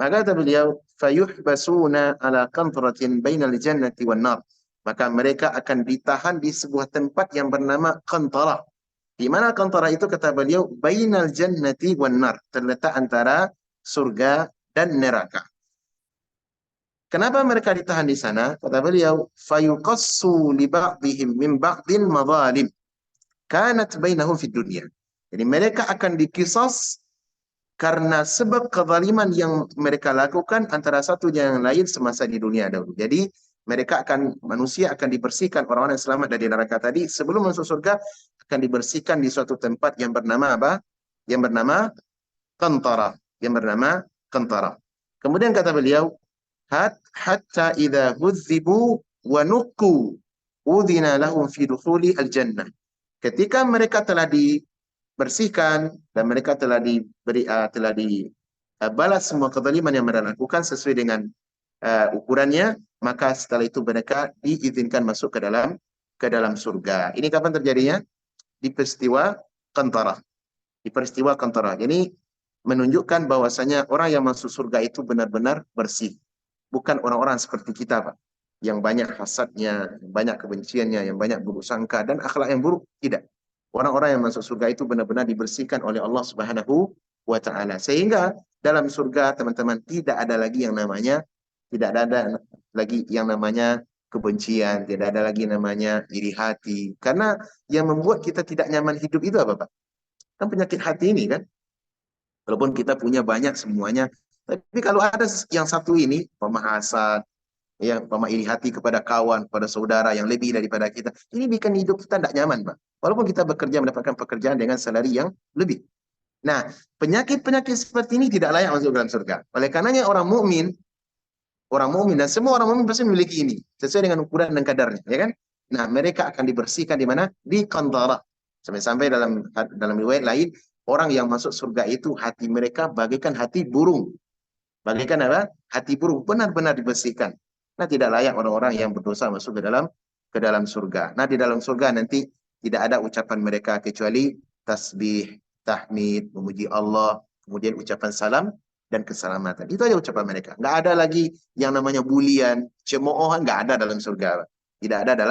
[SPEAKER 1] maka kata beliau, fayuhbasuna ala qantratin bainal jannati wan nar. Maka mereka akan ditahan di sebuah tempat yang bernama qantarah. Di mana qantarah itu, kata beliau, bainal jannati wan nar, terletak antara surga dan neraka. Kenapa mereka ditahan di sana? Kata beliau, fayuqassu li ba'dihim min ba'din madzalim kanat bainahum fid dunya. Jadi mereka akan dikisas karena sebab kezaliman yang mereka lakukan antara satu dengan yang lain semasa di dunia dahulu. Jadi mereka akan, manusia akan dibersihkan, orang-orang yang selamat dari neraka tadi sebelum masuk surga akan dibersihkan di suatu tempat yang bernama apa? Yang bernama qantarah. Yang bernama qantarah. Kemudian kata beliau, hatta idza hudzibu wa nuqu udhina lahum fi dukhuli al-jannah. Ketika mereka telah dibersihkan dan mereka telah dibalas semua kezaliman yang mereka lakukan sesuai dengan ukurannya, maka setelah itu mereka diizinkan masuk ke dalam surga. Ini kapan terjadinya? Di peristiwa qantarah. Di peristiwa qantarah. Ini menunjukkan bahwasanya orang yang masuk surga itu benar-benar bersih. Bukan orang-orang seperti kita, Pak, yang banyak hasadnya, yang banyak kebenciannya, yang banyak buruk sangka dan akhlak yang buruk. Tidak. Orang-orang yang masuk surga itu benar-benar dibersihkan oleh Allah Subhanahu wa taala. Sehingga dalam surga, teman-teman, tidak ada lagi yang namanya kebencian, tidak ada lagi namanya iri hati. Karena yang membuat kita tidak nyaman hidup itu apa, Pak? Kan penyakit hati ini kan. Walaupun kita punya banyak semuanya, tapi kalau ada yang satu ini, pemahasad, ya, iri hati kepada kawan, kepada saudara yang lebih daripada kita, ini bikin hidup kita tidak nyaman, Pak. Walaupun kita bekerja, mendapatkan pekerjaan dengan salari yang lebih. Nah, penyakit-penyakit seperti ini tidak layak masuk dalam surga. Oleh karenanya orang mukmin dan semua orang mukmin pasti memiliki ini sesuai dengan ukuran dan kadarnya, ya kan? Nah, mereka akan dibersihkan di mana? Di qantarah. Sampai-sampai dalam riwayat lain, orang yang masuk surga itu hati mereka bagaikan hati burung. Bagaikan apa? Hati burung, benar-benar dibersihkan. Nah, tidak layak orang-orang yang berdosa masuk ke dalam surga. Nah, di dalam surga nanti tidak ada ucapan mereka kecuali tasbih, tahmid, memuji Allah, kemudian ucapan salam dan keselamatan. Itu aja ucapan mereka. Nggak ada lagi yang namanya bulian, cemoohan, nggak ada dalam surga. Tidak ada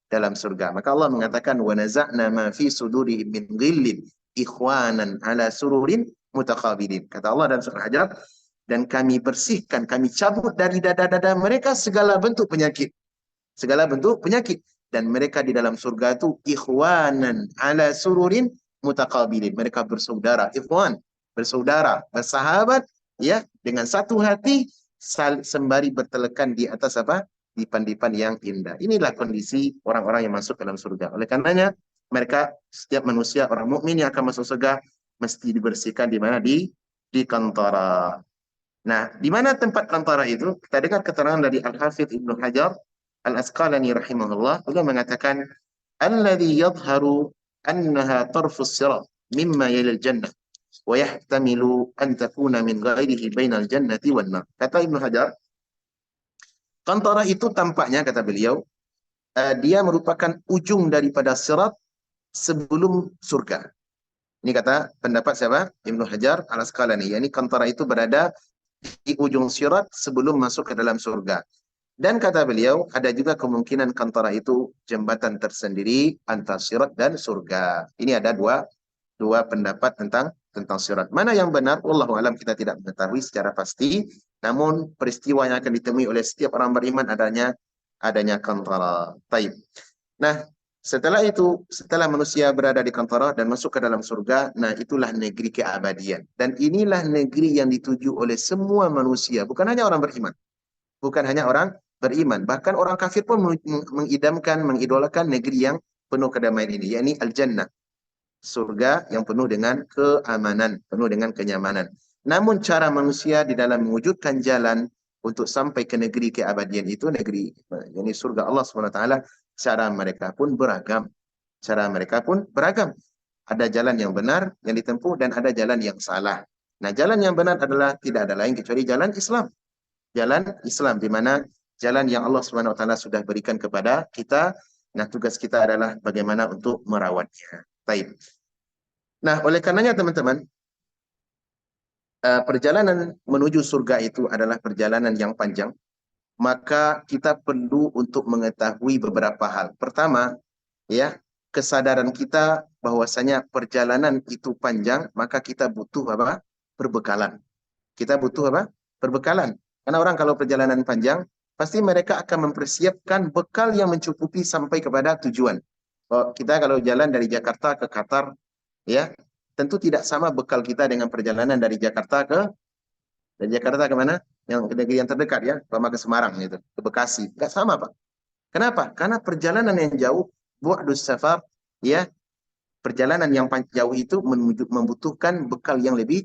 [SPEAKER 1] dalam surga. Maka Allah mengatakan, wa naza'na ma fi sudurihim min ghillin ikhwanan ala sururin mutaqabilin. Kata Allah dalam surah Hajar, dan kami bersihkan, kami cabut dari dada-dada mereka segala bentuk penyakit. Segala bentuk penyakit. Dan mereka di dalam surga itu ikhwanan ala sururin mutaqabilin. Mereka bersaudara, ikhwan, bersaudara, bersahabat, ya, dengan satu hati, sembari bertelekan di atas apa? Dipan-dipan yang indah. Inilah kondisi orang-orang yang masuk dalam surga. Oleh karenanya, mereka, setiap manusia, orang mukmin yang akan masuk surga, mesti dibersihkan di mana? Di qantarah. Nah, di mana tempat qantarah itu? Kita dengar keterangan dari Al-Hafidz Ibnu Hajar Al-Asqalani rahimahullah. Beliau mengatakan, alladhi yadharu annaha tarfus sirat mimma yalil jannah wa yahtamilu an takuna min ghairihi bainal jannati wan nar. Kata Ibnu Hajar, qantarah itu tampaknya, kata beliau, dia merupakan ujung daripada sirat sebelum surga. Ini kata pendapat siapa? Ibnu Hajar Al-Asqalani. Yani qantarah itu berada di ujung sirat sebelum masuk ke dalam surga. Dan kata beliau, ada juga kemungkinan qantarah itu jembatan tersendiri antara sirat dan surga. Ini ada dua pendapat tentang sirat. Mana yang benar? Wallahu alam, kita tidak mengetahui secara pasti. Namun peristiwa yang akan ditemui oleh setiap orang beriman adanya qantarah. Taib. Nah, setelah itu, setelah manusia berada di qantarah dan masuk ke dalam surga, nah itulah negeri keabadian. Dan inilah negeri yang dituju oleh semua manusia, bukan hanya orang beriman. Bukan hanya orang beriman. Bahkan orang kafir pun mengidamkan, mengidolakan negeri yang penuh kedamaian ini, yakni Al-Jannah. Surga yang penuh dengan keamanan, penuh dengan kenyamanan. Namun cara manusia di dalam mewujudkan jalan untuk sampai ke negeri keabadian itu, negeri yakni surga Allah SWT, cara mereka pun beragam. Cara mereka pun beragam. Ada jalan yang benar yang ditempuh dan ada jalan yang salah. Nah, jalan yang benar adalah tidak ada lain kecuali jalan Islam. Jalan Islam di mana jalan yang Allah SWT sudah berikan kepada kita. Nah, tugas kita adalah bagaimana untuk merawatnya. Baik. Nah, oleh karenanya teman-teman, perjalanan menuju surga itu adalah perjalanan yang panjang. Maka kita perlu untuk mengetahui beberapa hal. Pertama, ya, kesadaran kita bahwasanya perjalanan itu panjang, maka kita butuh apa? Perbekalan. Kita butuh apa? Perbekalan. Karena orang kalau perjalanan panjang, pasti mereka akan mempersiapkan bekal yang mencukupi sampai kepada tujuan. Kita kalau jalan dari Jakarta ke Qatar, ya, tentu tidak sama bekal kita dengan perjalanan dari Jakarta ke mana? Yang ke negeri yang terdekat ya, ke Semarang gitu, ke Bekasi. Enggak sama, Pak. Kenapa? Karena perjalanan yang jauh, bu'dus safar, ya, perjalanan yang jauh itu membutuhkan bekal yang lebih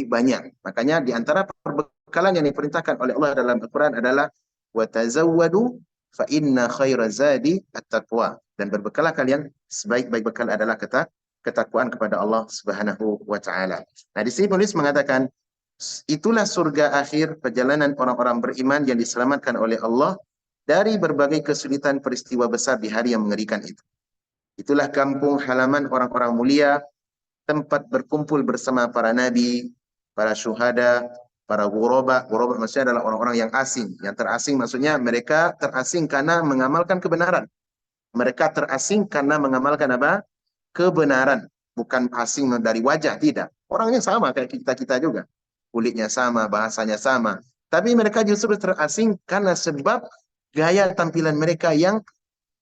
[SPEAKER 1] banyak. Makanya di antara perbekalan yang diperintahkan oleh Allah dalam Al-Qur'an adalah wa tazawwadu fa inna khaira zadi at-taqwa. Dan berbekalah kalian, sebaik-baik bekal adalah ketakwaan kepada Allah Subhanahu wa taala. Nah, di sini penulis mengatakan itulah surga akhir perjalanan orang-orang beriman yang diselamatkan oleh Allah dari berbagai kesulitan peristiwa besar di hari yang mengerikan itu. Itulah kampung halaman orang-orang mulia, tempat berkumpul bersama para nabi, para syuhada, para ghuraba. Ghuraba maksudnya adalah orang-orang yang asing. Yang terasing maksudnya mereka terasing karena mengamalkan kebenaran. Mereka terasing karena mengamalkan apa? Kebenaran. Bukan asing dari wajah, tidak. Orangnya sama kayak kita-kita juga. Kulitnya sama, bahasanya sama. Tapi mereka justru terasing karena sebab gaya tampilan mereka yang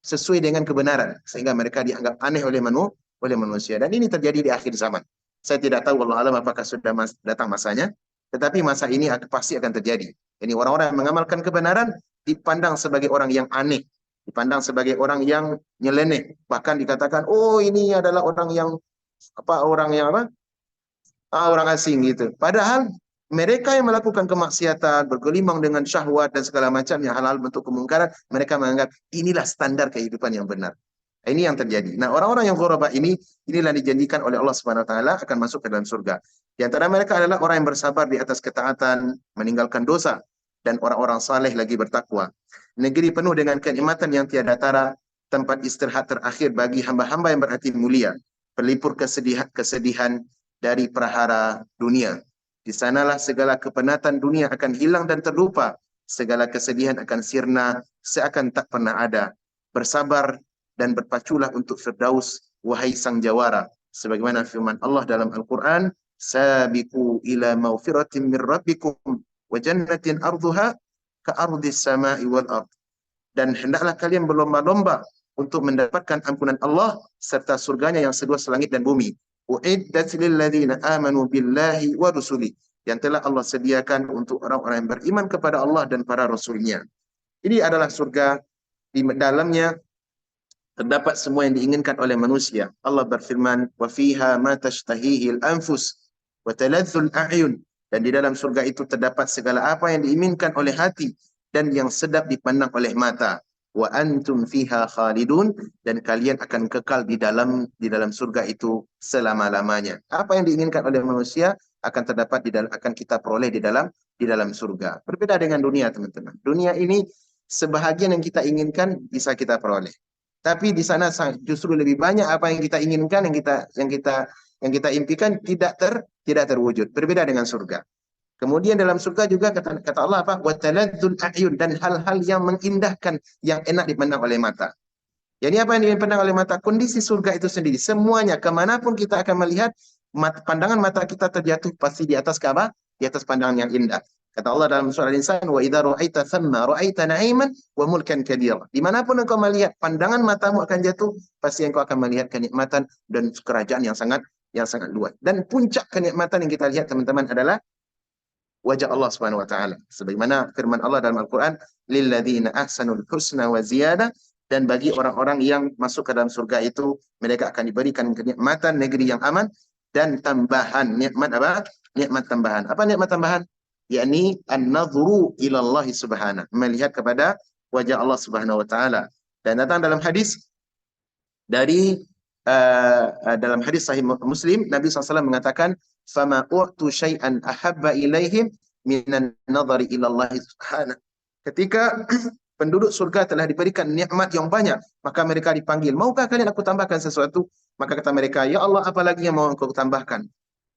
[SPEAKER 1] sesuai dengan kebenaran. Sehingga mereka dianggap aneh oleh manusia. Dan ini terjadi di akhir zaman. Saya tidak tahu, Allah alam, apakah sudah datang masanya. Tetapi masa ini pasti akan terjadi. Ini orang-orang yang mengamalkan kebenaran dipandang sebagai orang yang aneh. Dipandang sebagai orang yang nyeleneh. Bahkan dikatakan, oh ini adalah orang yang orang asing gitu. Padahal mereka yang melakukan kemaksiatan, bergelimang dengan syahwat dan segala macam yang hal-hal bentuk kemungkaran, mereka menganggap inilah standar kehidupan yang benar. Ini yang terjadi. Nah, orang-orang yang ghuraba inilah dijanjikan oleh Allah Subhanahu wa taala akan masuk ke dalam surga. Di antara mereka adalah orang yang bersabar di atas ketaatan, meninggalkan dosa, dan orang-orang saleh lagi bertakwa. Negeri penuh dengan kenikmatan yang tiada tara, tempat istirahat terakhir bagi hamba-hamba yang berhati mulia, pelipur kesedihan dari prahara dunia. Di sanalah segala kepenatan dunia akan hilang dan terlupa. Segala kesedihan akan sirna, seakan tak pernah ada. Bersabar dan berpaculah untuk Firdaus, wahai sang jawara. Sebagaimana firman Allah dalam Al-Quran, Sabiqu ila maufiratin min rabbikum wa jannatin arduha ka ardis sama'i wal ard. Dan hendaklah kalian berlomba-lomba untuk mendapatkan ampunan Allah serta surganya yang seluas langit dan bumi. Uiddat lil ladzina amanu billahi wa rusuli, yang telah Allah sediakan untuk orang-orang yang beriman kepada Allah dan para rasulnya. Ini adalah surga, di dalamnya terdapat semua yang diinginkan oleh manusia. Allah berfirman, wa fiha ma tashtahihil anfus wa taladzul a'yun. Dan di dalam surga itu terdapat segala apa yang diinginkan oleh hati dan yang sedap dipandang oleh mata. Wa antum fiha khalidun, dan kalian akan kekal di dalam surga itu selama-lamanya. Apa yang diinginkan oleh manusia akan terdapat akan kita peroleh di dalam surga. Berbeda dengan dunia, teman-teman. Dunia ini sebahagian yang kita inginkan bisa kita peroleh. Tapi di sana justru lebih banyak apa yang kita inginkan, yang kita impikan tidak terwujud. Berbeda dengan surga. Kemudian dalam surga juga kata Allah apa? Wa taladzul a'yun, dan hal-hal yang mengindahkan, yang enak dipandang oleh mata. Jadi apa yang dipandang oleh mata? Kondisi surga itu sendiri. Semuanya, kemanapun kita akan melihat, pandangan mata kita terjatuh pasti di atas apa? Di atas pandangan yang indah. Kata Allah dalam surah Al-Insan, wa idza ra'aita thamma ra'aita na'iman wa mulkan kabira. Dimanapun engkau melihat, pandangan matamu akan jatuh, pasti engkau akan melihat kenikmatan dan kerajaan yang sangat luas. Dan puncak kenikmatan yang kita lihat, teman-teman, adalah wajah Allah Subhanahu wa taala. Sebagaimana firman Allah dalam Al-Qur'an, lilladzina ahsanul husna wa ziyadah, dan bagi orang-orang yang masuk ke dalam surga itu mereka akan diberikan kenikmatan negeri yang aman dan tambahan nikmat apa? Nikmat tambahan. Apa nikmat tambahan? Yakni an-nadhuru ila Allah Subhanahu, melihat kepada wajah Allah Subhanahu wa taala. Dan datang dalam hadis dari dalam hadis sahih Muslim, Nabi SAW mengatakan, "Fama u'tu syai'an ahabba ilaihim minan nadhari ila Allah Subhanahu." Ketika penduduk surga telah diberikan nikmat yang banyak, maka mereka dipanggil, "Maukah kalian aku tambahkan sesuatu?" Maka kata mereka, "Ya Allah, apalagi yang mau engkau tambahkan?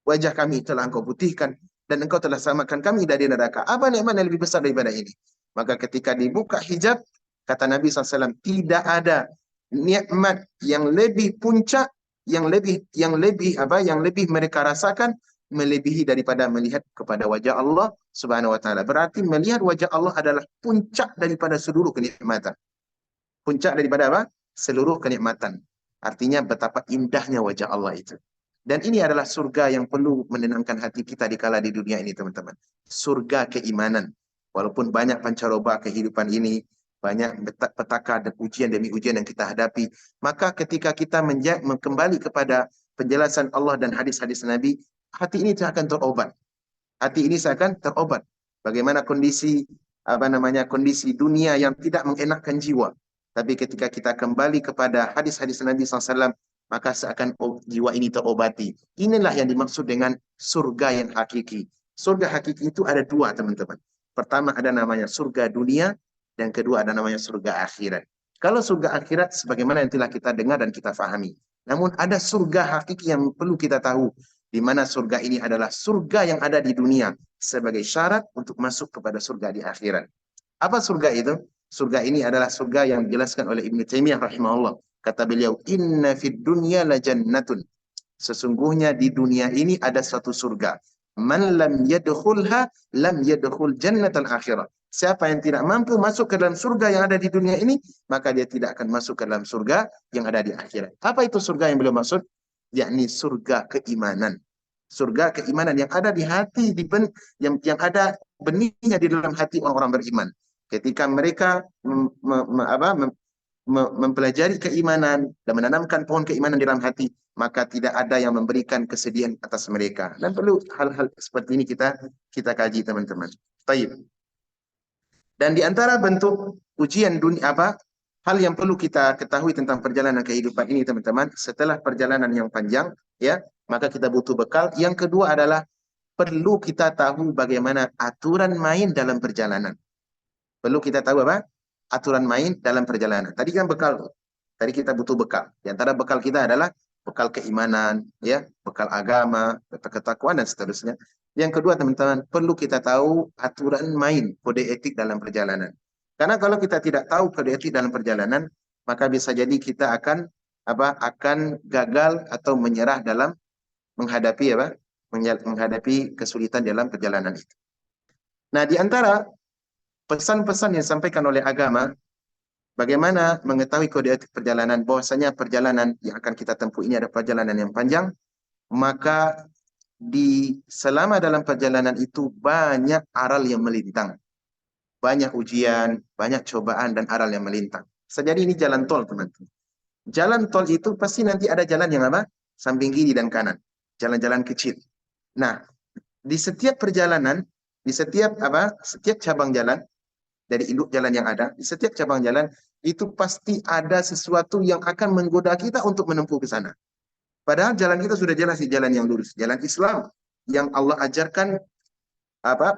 [SPEAKER 1] Wajah kami telah engkau putihkan dan engkau telah selamatkan kami dari neraka. Apa nikmat yang lebih besar daripada ini?" Maka ketika dibuka hijab, kata Nabi SAW, tidak ada nikmat yang lebih puncak, yang lebih mereka rasakan melebihi daripada melihat kepada wajah Allah Subhanahu wa taala. Berarti melihat wajah Allah adalah puncak daripada seluruh kenikmatan. Puncak daripada apa? Seluruh kenikmatan. Artinya betapa indahnya wajah Allah itu. Dan ini adalah surga yang perlu menenangkan hati kita dikala di dunia ini, teman-teman. Surga keimanan. Walaupun banyak pancaroba kehidupan ini, banyak petaka dan ujian demi ujian yang kita hadapi, maka ketika kita kembali kepada penjelasan Allah dan hadis-hadis Nabi, hati ini akan terobat. Hati ini seakan terobat. Bagaimana kondisi kondisi dunia yang tidak mengenakkan jiwa. Tapi ketika kita kembali kepada hadis-hadis Nabi SAW, maka seakan jiwa ini terobati. Inilah yang dimaksud dengan surga yang hakiki. Surga hakiki itu ada dua, teman-teman. Pertama ada namanya surga dunia, dan kedua ada namanya surga akhirat. Kalau surga akhirat sebagaimana yang telah kita dengar dan kita fahami. Namun ada surga hakiki yang perlu kita tahu, di mana surga ini adalah surga yang ada di dunia sebagai syarat untuk masuk kepada surga di akhirat. Apa surga itu? Surga ini adalah surga yang dijelaskan oleh Ibnu Taimiyah rahimahullah. Kata beliau, "Inna fid dunya la jannatun." Sesungguhnya di dunia ini ada suatu surga. "Man lam yadkhulha lam yadkhul jannatal akhirah." Siapa yang tidak mampu masuk ke dalam surga yang ada di dunia ini, maka dia tidak akan masuk ke dalam surga yang ada di akhirat. Apa itu surga yang beliau maksud? Yakni surga keimanan. Surga keimanan yang ada di hati, yang ada benihnya di dalam hati orang-orang beriman. Ketika mereka mempelajari keimanan dan menanamkan pohon keimanan di dalam hati, maka tidak ada yang memberikan kesedihan atas mereka. Dan perlu hal-hal seperti ini kita kaji, teman-teman. Baik. Dan di antara bentuk ujian dunia hal yang perlu kita ketahui tentang perjalanan kehidupan ini, teman-teman, setelah perjalanan yang panjang, ya, maka kita butuh bekal. Yang kedua adalah perlu kita tahu bagaimana aturan main dalam perjalanan. Perlu kita tahu apa? Aturan main dalam perjalanan. Tadi kan bekal. Tadi kita butuh bekal. Di antara bekal kita adalah bekal keimanan, ya, bekal agama, bekal ketakwaan dan seterusnya. Yang kedua, teman-teman, perlu kita tahu aturan main, kode etik dalam perjalanan. Karena kalau kita tidak tahu kode etik dalam perjalanan, maka bisa jadi kita akan gagal atau menyerah dalam menghadapi kesulitan dalam perjalanan itu. Nah, di antara pesan-pesan yang disampaikan oleh agama, bagaimana mengetahui kode etik perjalanan, bahwasanya perjalanan yang akan kita tempuh ini adalah perjalanan yang panjang, maka selama dalam perjalanan itu banyak aral yang melintang. Banyak ujian, banyak cobaan dan aral yang melintang. Jadi ini jalan tol, teman-teman. Jalan tol itu pasti nanti ada jalan yang samping kiri dan kanan. Jalan-jalan kecil. Nah, di setiap perjalanan, di setiap cabang jalan, dari induk jalan yang ada, di setiap cabang jalan, itu pasti ada sesuatu yang akan menggoda kita untuk menempuh ke sana. Padahal jalan kita sudah jelas di jalan yang lurus, jalan Islam yang Allah ajarkan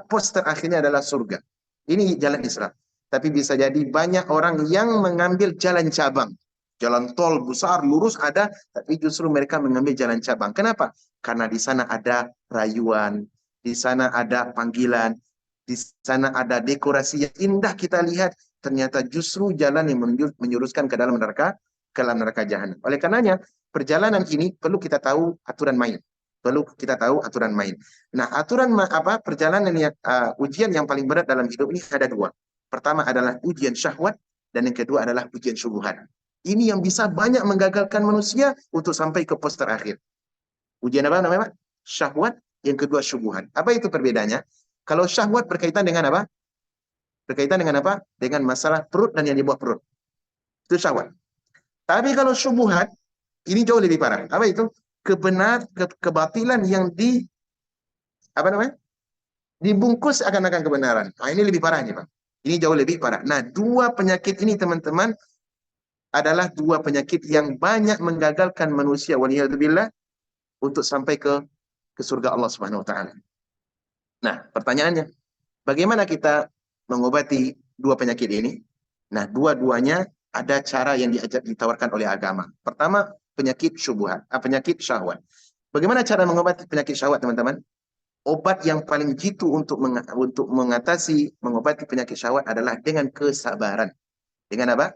[SPEAKER 1] pos terakhirnya adalah surga. Ini jalan Islam. Tapi bisa jadi banyak orang yang mengambil jalan cabang. Jalan tol besar lurus ada, tapi justru mereka mengambil jalan cabang. Kenapa? Karena di sana ada rayuan, di sana ada panggilan, di sana ada dekorasi yang indah kita lihat. Ternyata justru jalan yang menjuruskan ke dalam neraka jahanam. Oleh karenanya, perjalanan ini perlu kita tahu aturan main. Perlu kita tahu aturan main. Nah, aturan perjalanan yang ujian yang paling berat dalam hidup ini ada dua. Pertama adalah ujian syahwat dan yang kedua adalah ujian syubhat. Ini yang bisa banyak menggagalkan manusia untuk sampai ke pos terakhir. Ujian apa namanya? Syahwat, yang kedua syubhat. Apa itu perbedaannya? Kalau syahwat berkaitan dengan apa? Berkaitan dengan apa? Dengan masalah perut dan yang di bawah perut. Itu syahwat. Tapi kalau syubhat, ini jauh lebih parah. Apa itu? Kebatilan yang apa namanya? Dibungkus akan kebenaran. Nah, ini lebih parah nih, Pak. Ini jauh lebih parah. Nah, dua penyakit ini teman-teman adalah dua penyakit yang banyak menggagalkan manusia waliyadzubillah untuk sampai ke surga Allah Subhanahu wa taala. Nah, pertanyaannya, bagaimana kita mengobati dua penyakit ini? Nah, dua-duanya ada cara yang ditawarkan oleh agama. Pertama, penyakit syubhat, penyakit syahwat. Bagaimana cara mengobati penyakit syahwat, teman-teman? Obat yang paling jitu untuk mengatasi, mengobati penyakit syahwat adalah dengan kesabaran. Dengan apa?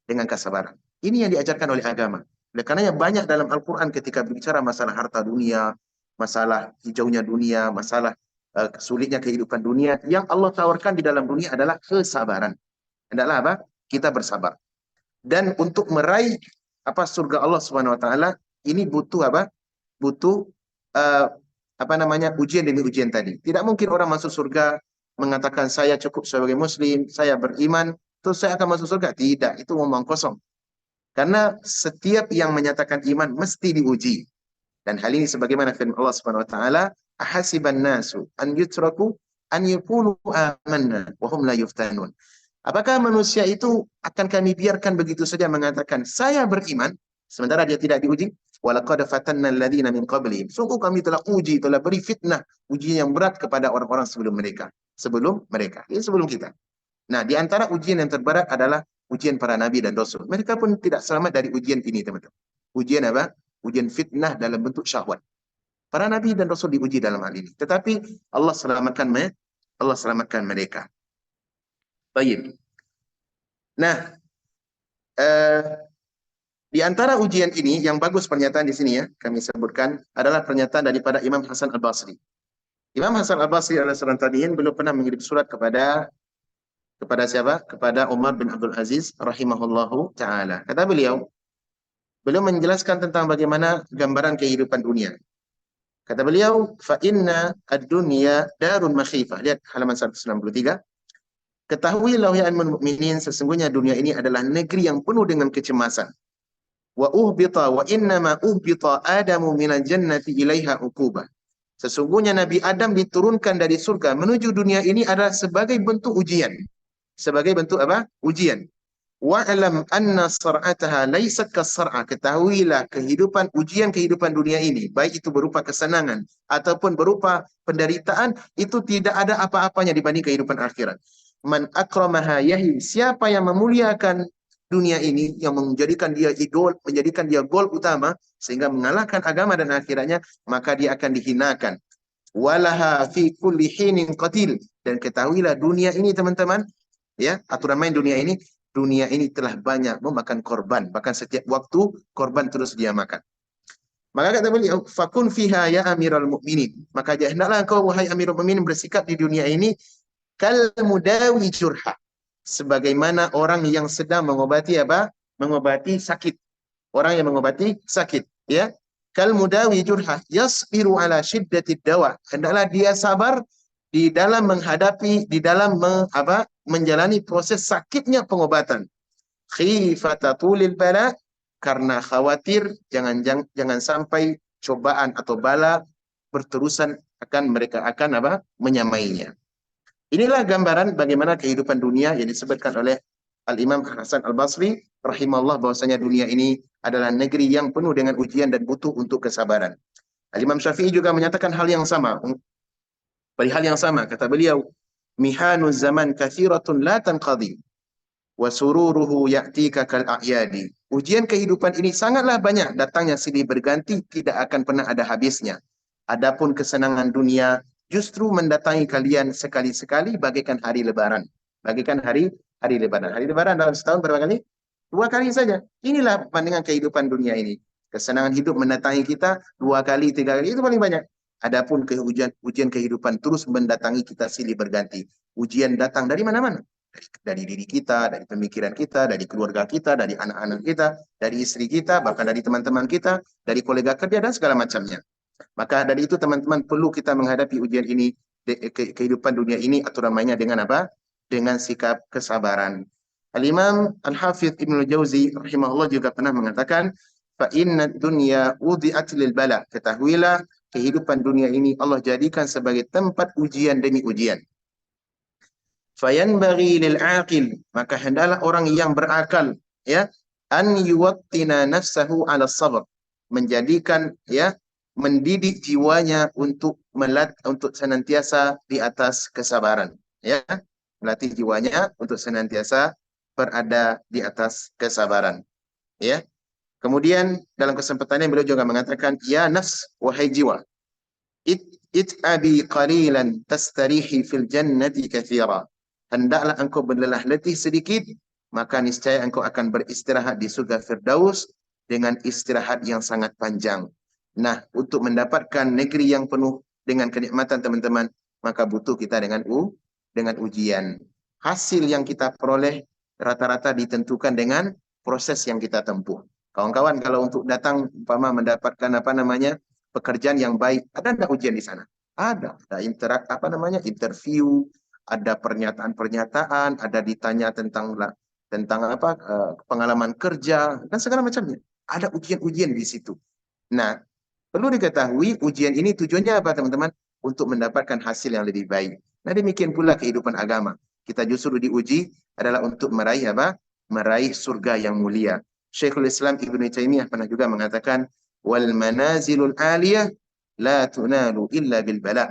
[SPEAKER 1] Dengan kesabaran. Ini yang diajarkan oleh agama. Oleh karenanya banyak dalam Al-Quran ketika berbicara masalah harta dunia, masalah hijaunya dunia, masalah sulitnya kehidupan dunia, yang Allah tawarkan di dalam dunia adalah kesabaran. Adalah apa? Kita bersabar. Dan untuk meraih surga Allah Subhanahu wa taala, ini butuh apa? Butuh uh, ujian demi ujian tadi. Tidak mungkin orang masuk surga mengatakan saya cukup sebagai muslim, saya beriman, terus saya akan masuk surga. Tidak, itu ngomong kosong. Karena setiap yang menyatakan iman mesti diuji. Dan hal ini sebagaimana firman Allah Subhanahu wa taala, ahasiban nasu an yutraku an yaqulu amanna wa hum la yuftanun. Apakah manusia itu akan kami biarkan begitu saja mengatakan saya beriman sementara dia tidak diuji? Walaqad fatanna alladziina min qablihim. Sungguh kami telah uji, telah beri fitnah, ujian yang berat kepada orang-orang sebelum mereka. Sebelum mereka. Ini sebelum kita. Nah, di antara ujian yang terberat adalah ujian para nabi dan rasul. Mereka pun tidak selamat dari ujian ini, teman-teman. Ujian apa? Ujian fitnah dalam bentuk syahwat. Para nabi dan rasul diuji dalam hal ini. Tetapi Allah selamatkan mereka. Baik. Nah, di antara ujian ini yang bagus pernyataan di sini ya, kami sebutkan adalah pernyataan daripada Imam Hasan Al-Basri. Imam Hasan Al-Basri adalah seorang tabi'in, beliau pernah mengirim surat kepada siapa? Kepada Umar bin Abdul Aziz rahimahullahu taala. Kata beliau menjelaskan tentang bagaimana gambaran kehidupan dunia. Kata beliau, fa inna ad-dunya darun makhifah. Lihat halaman 163. Ketahuilah ya mukminin, sesungguhnya dunia ini adalah negeri yang penuh dengan kecemasan. Wa innama uhbita Adamu minal jannati ilaiha uqubah. Sesungguhnya Nabi Adam diturunkan dari surga menuju dunia ini adalah sebagai bentuk ujian. Sebagai bentuk apa? Ujian. Wa'lam anna sar'ataha laysat kas-sar'a. Ketahuilah ujian kehidupan dunia ini, baik itu berupa kesenangan ataupun berupa penderitaan, itu tidak ada apa-apanya dibanding kehidupan akhirat. Man akramaha yahim. Siapa yang memuliakan dunia ini, yang menjadikan dia idol, menjadikan dia gol utama, sehingga mengalahkan agama dan akhiratnya, maka dia akan dihinakan. Walaha fi kulli hinin qatil. Dan ketahuilah dunia ini, teman-teman, ya, aturan main dunia ini telah banyak memakan korban. Bahkan setiap waktu korban terus dia makan. Maka kata beliau, fakun fiha ya amiral mu'minin. Maka hendaklah engkau wahai amirul mu'minin bersikap di dunia ini kal mudawi jurha. Sebagaimana orang yang sedang mengobati apa? Mengobati sakit. Orang yang mengobati sakit, ya. Kal mudawi jurha yasbiru ala shiddatid dawa. Hendaklah dia sabar di dalam menjalani proses sakitnya pengobatan. Khifatatulil bala, karena khawatir jangan sampai cobaan atau bala berterusan mereka akan menyamainya. Inilah gambaran bagaimana kehidupan dunia yang disebutkan oleh Al-Imam Hasan Al-Basri rahimahullah, bahwasanya dunia ini adalah negeri yang penuh dengan ujian dan butuh untuk kesabaran. Al-Imam Syafi'i juga menyatakan hal yang sama. Perihal yang sama, kata beliau, mihanu zaman kathiratun la tanqadi wa sururuhu ya'tika kal a'yadi. Ujian kehidupan ini sangatlah banyak, datangnya silih berganti, tidak akan pernah ada habisnya. Adapun kesenangan dunia justru mendatangi kalian sekali-sekali bagaikan hari lebaran. Bagaikan hari lebaran. Hari lebaran dalam setahun berapa kali? 2 kali saja. Inilah pandangan kehidupan dunia ini. Kesenangan hidup mendatangi kita 2 kali, 3 kali, itu paling banyak. Adapun ujian kehidupan terus mendatangi kita silih berganti. Ujian datang dari mana-mana. Dari diri kita, dari pemikiran kita, dari keluarga kita, dari anak-anak kita, dari istri kita, bahkan dari teman-teman kita, dari kolega kerja dan segala macamnya. Maka dari itu teman-teman perlu kita menghadapi ujian ini kehidupan dunia ini aturan mainnya dengan apa? Dengan sikap kesabaran. Al-Imam Al-Hafidh Ibnu Jauzi rahimahullah juga pernah mengatakan, fa inna dunya wudi'at lil bala. Ketahuilah kehidupan dunia ini Allah jadikan sebagai tempat ujian demi ujian. Fayanbaghi lil aqil, maka hendaklah orang yang berakal, ya, an yuwattina nafsahu ala sabr, menjadikan, ya, mendidik jiwanya untuk senantiasa di atas kesabaran, ya, melatih jiwanya untuk senantiasa berada di atas kesabaran, ya. Kemudian dalam kesempatan ini beliau juga mengatakan, ya nafs, wahai jiwa, it'abi qalilan tastarihi fil jannati katsira. Hendaklah engkau berlelah letih sedikit, maka niscaya engkau akan beristirahat di surga Firdaus dengan istirahat yang sangat panjang. Nah, untuk mendapatkan negeri yang penuh dengan kenikmatan teman-teman, maka butuh kita dengan ujian. Hasil yang kita peroleh rata-rata ditentukan dengan proses yang kita tempuh. Kawan-kawan, kalau untuk datang umpama mendapatkan pekerjaan yang baik, ada enggak ujian di sana? Ada interview, ada pernyataan-pernyataan, ada ditanya tentang pengalaman kerja dan segala macamnya. Ada ujian-ujian di situ. Nah, perlu diketahui ujian ini tujuannya apa, teman-teman? Untuk mendapatkan hasil yang lebih baik. Nah, demikian pula kehidupan agama. Kita justru diuji adalah untuk meraih apa? Meraih surga yang mulia. Syekhul Islam Ibnu Taimiyah pernah juga mengatakan, wal manazilul aliyah la tunalu illa bil bala.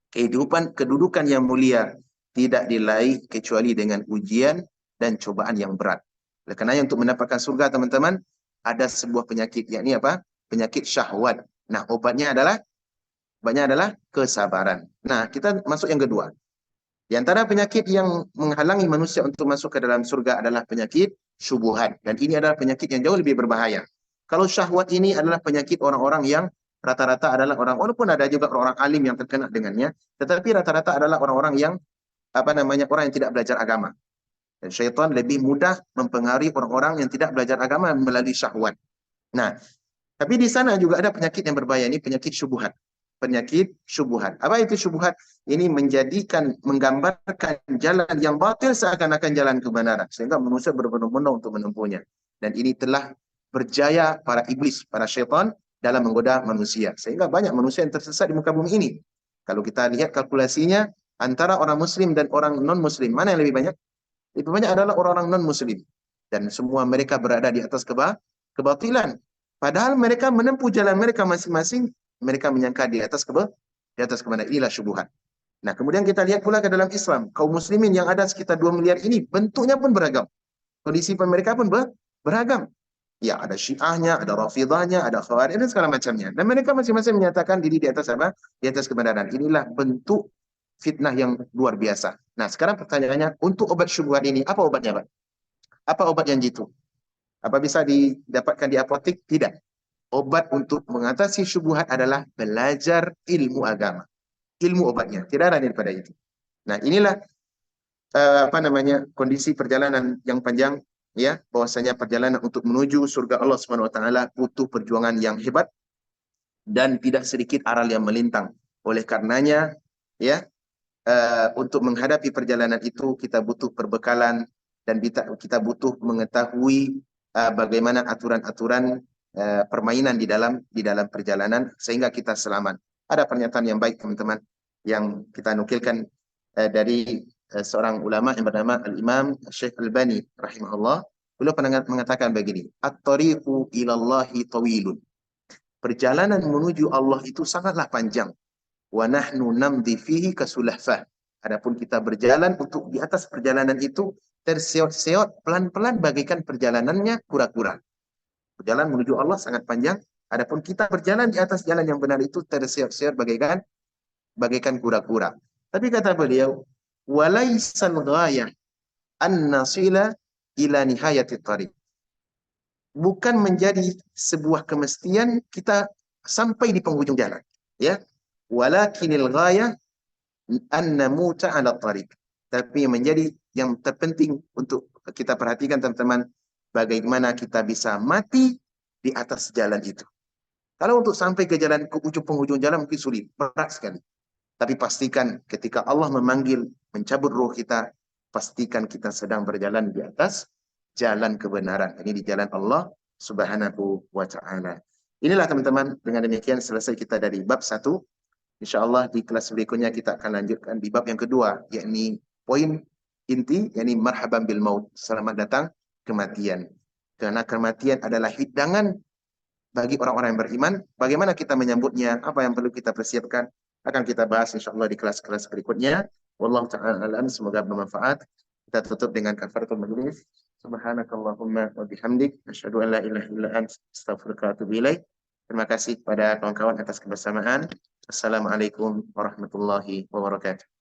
[SPEAKER 1] Kedudukan yang mulia tidak diraih kecuali dengan ujian dan cobaan yang berat. Oleh karena untuk mendapatkan surga, teman-teman, ada sebuah penyakit, yakni apa? Penyakit syahwat. Nah, obatnya adalah kesabaran. Nah, kita masuk yang kedua. Di antara penyakit yang menghalangi manusia untuk masuk ke dalam surga adalah penyakit syubhat. Dan ini adalah penyakit yang jauh lebih berbahaya. Kalau syahwat ini adalah penyakit orang-orang yang rata-rata adalah walaupun ada juga orang-orang alim yang terkena dengannya, tetapi rata-rata adalah orang-orang yang orang yang tidak belajar agama. Dan syaitan lebih mudah mempengaruhi orang-orang yang tidak belajar agama melalui syahwat. Nah, tapi di sana juga ada penyakit yang berbahaya, ini penyakit syubhat. Penyakit syubhat. Apa itu syubhat? Ini menggambarkan jalan yang batil seakan-akan jalan kebenaran, sehingga manusia berbondong-bondong untuk menempuhnya. Dan ini telah berjaya para iblis, para syaitan dalam menggoda manusia, sehingga banyak manusia yang tersesat di muka bumi ini. Kalau kita lihat kalkulasinya, antara orang muslim dan orang non-muslim, mana yang lebih banyak? Lebih banyak adalah orang-orang non-muslim. Dan semua mereka berada di atas kebatilan. Padahal mereka menempuh jalan mereka masing-masing, mereka menyangka di atas kebenaran. Inilah syubhat. Nah, kemudian kita lihat pula ke dalam Islam. Kaum muslimin yang ada sekitar 2 miliar ini, bentuknya pun beragam. Kondisi mereka pun beragam. Ya, ada Syiahnya, ada Rafidhahnya, ada Khawarij, dan segala macamnya. Dan mereka masing-masing menyatakan diri di atas apa? Di atas kebenaran. Inilah bentuk fitnah yang luar biasa. Nah, sekarang pertanyaannya, untuk obat syubhat ini, apa obatnya, Pak? Apa obat yang jitu? Apa bisa didapatkan di apotek? Tidak. Obat untuk mengatasi syubhat adalah belajar ilmu agama. Ilmu obatnya. Tidak ada daripada itu. Nah, inilah kondisi perjalanan yang panjang, ya, bahwasanya perjalanan untuk menuju surga Allah Subhanahu wa taala butuh perjuangan yang hebat dan tidak sedikit aral yang melintang. Oleh karenanya, ya, untuk menghadapi perjalanan itu kita butuh perbekalan dan kita butuh mengetahui bagaimana aturan-aturan permainan di dalam perjalanan sehingga kita selamat. Ada pernyataan yang baik, teman-teman, yang kita nukilkan dari seorang ulama yang bernama Al-Imam Syekh Al-Albani rahimahullah. Beliau pernah mengatakan begini, at-tariqu ilallahi tawilun. Perjalanan menuju Allah itu sangatlah panjang. Wa nahnu namdi fihi kasulahfah. Adapun kita berjalan untuk di atas perjalanan itu terseot-seot pelan-pelan bagaikan perjalanannya kura-kura. Perjalanan menuju Allah sangat panjang. Adapun kita berjalan di atas jalan yang benar itu terseot-seot bagaikan kura-kura. Tapi kata beliau, walaisal ghayah an nasila ila nihayati tariq. Bukan menjadi sebuah kemestian kita sampai di penghujung jalan, ya. Walakinil ghayah an namuta ala tariq. Tapi yang terpenting untuk kita perhatikan, teman-teman, bagaimana kita bisa mati di atas jalan itu. Kalau untuk sampai ke ujung penghujung jalan mungkin sulit, berat sekali. Tapi pastikan ketika Allah memanggil, mencabut ruh kita, pastikan kita sedang berjalan di atas jalan kebenaran. Ini di jalan Allah Subhanahu wa Ta'ala. Inilah teman-teman, dengan demikian selesai kita dari bab 1. Insya Allah di kelas berikutnya kita akan lanjutkan di bab yang kedua, yakni poin inti, yakni marhaban bil maut. Selamat datang kematian. Karena kematian adalah hidangan bagi orang-orang yang beriman. Bagaimana kita menyambutnya, apa yang perlu kita persiapkan, akan kita bahas insya Allah di kelas-kelas berikutnya. Wallahu ta'ala alam, semoga bermanfaat. Kita tutup dengan kafaratul majlis. Subhanakallahumma wa bihamdik, asyhadu an la ilaha illa anta, astaghfiruka wa atubu ilaik. Terima kasih kepada kawan-kawan atas kebersamaan. Assalamualaikum warahmatullahi wabarakatuh.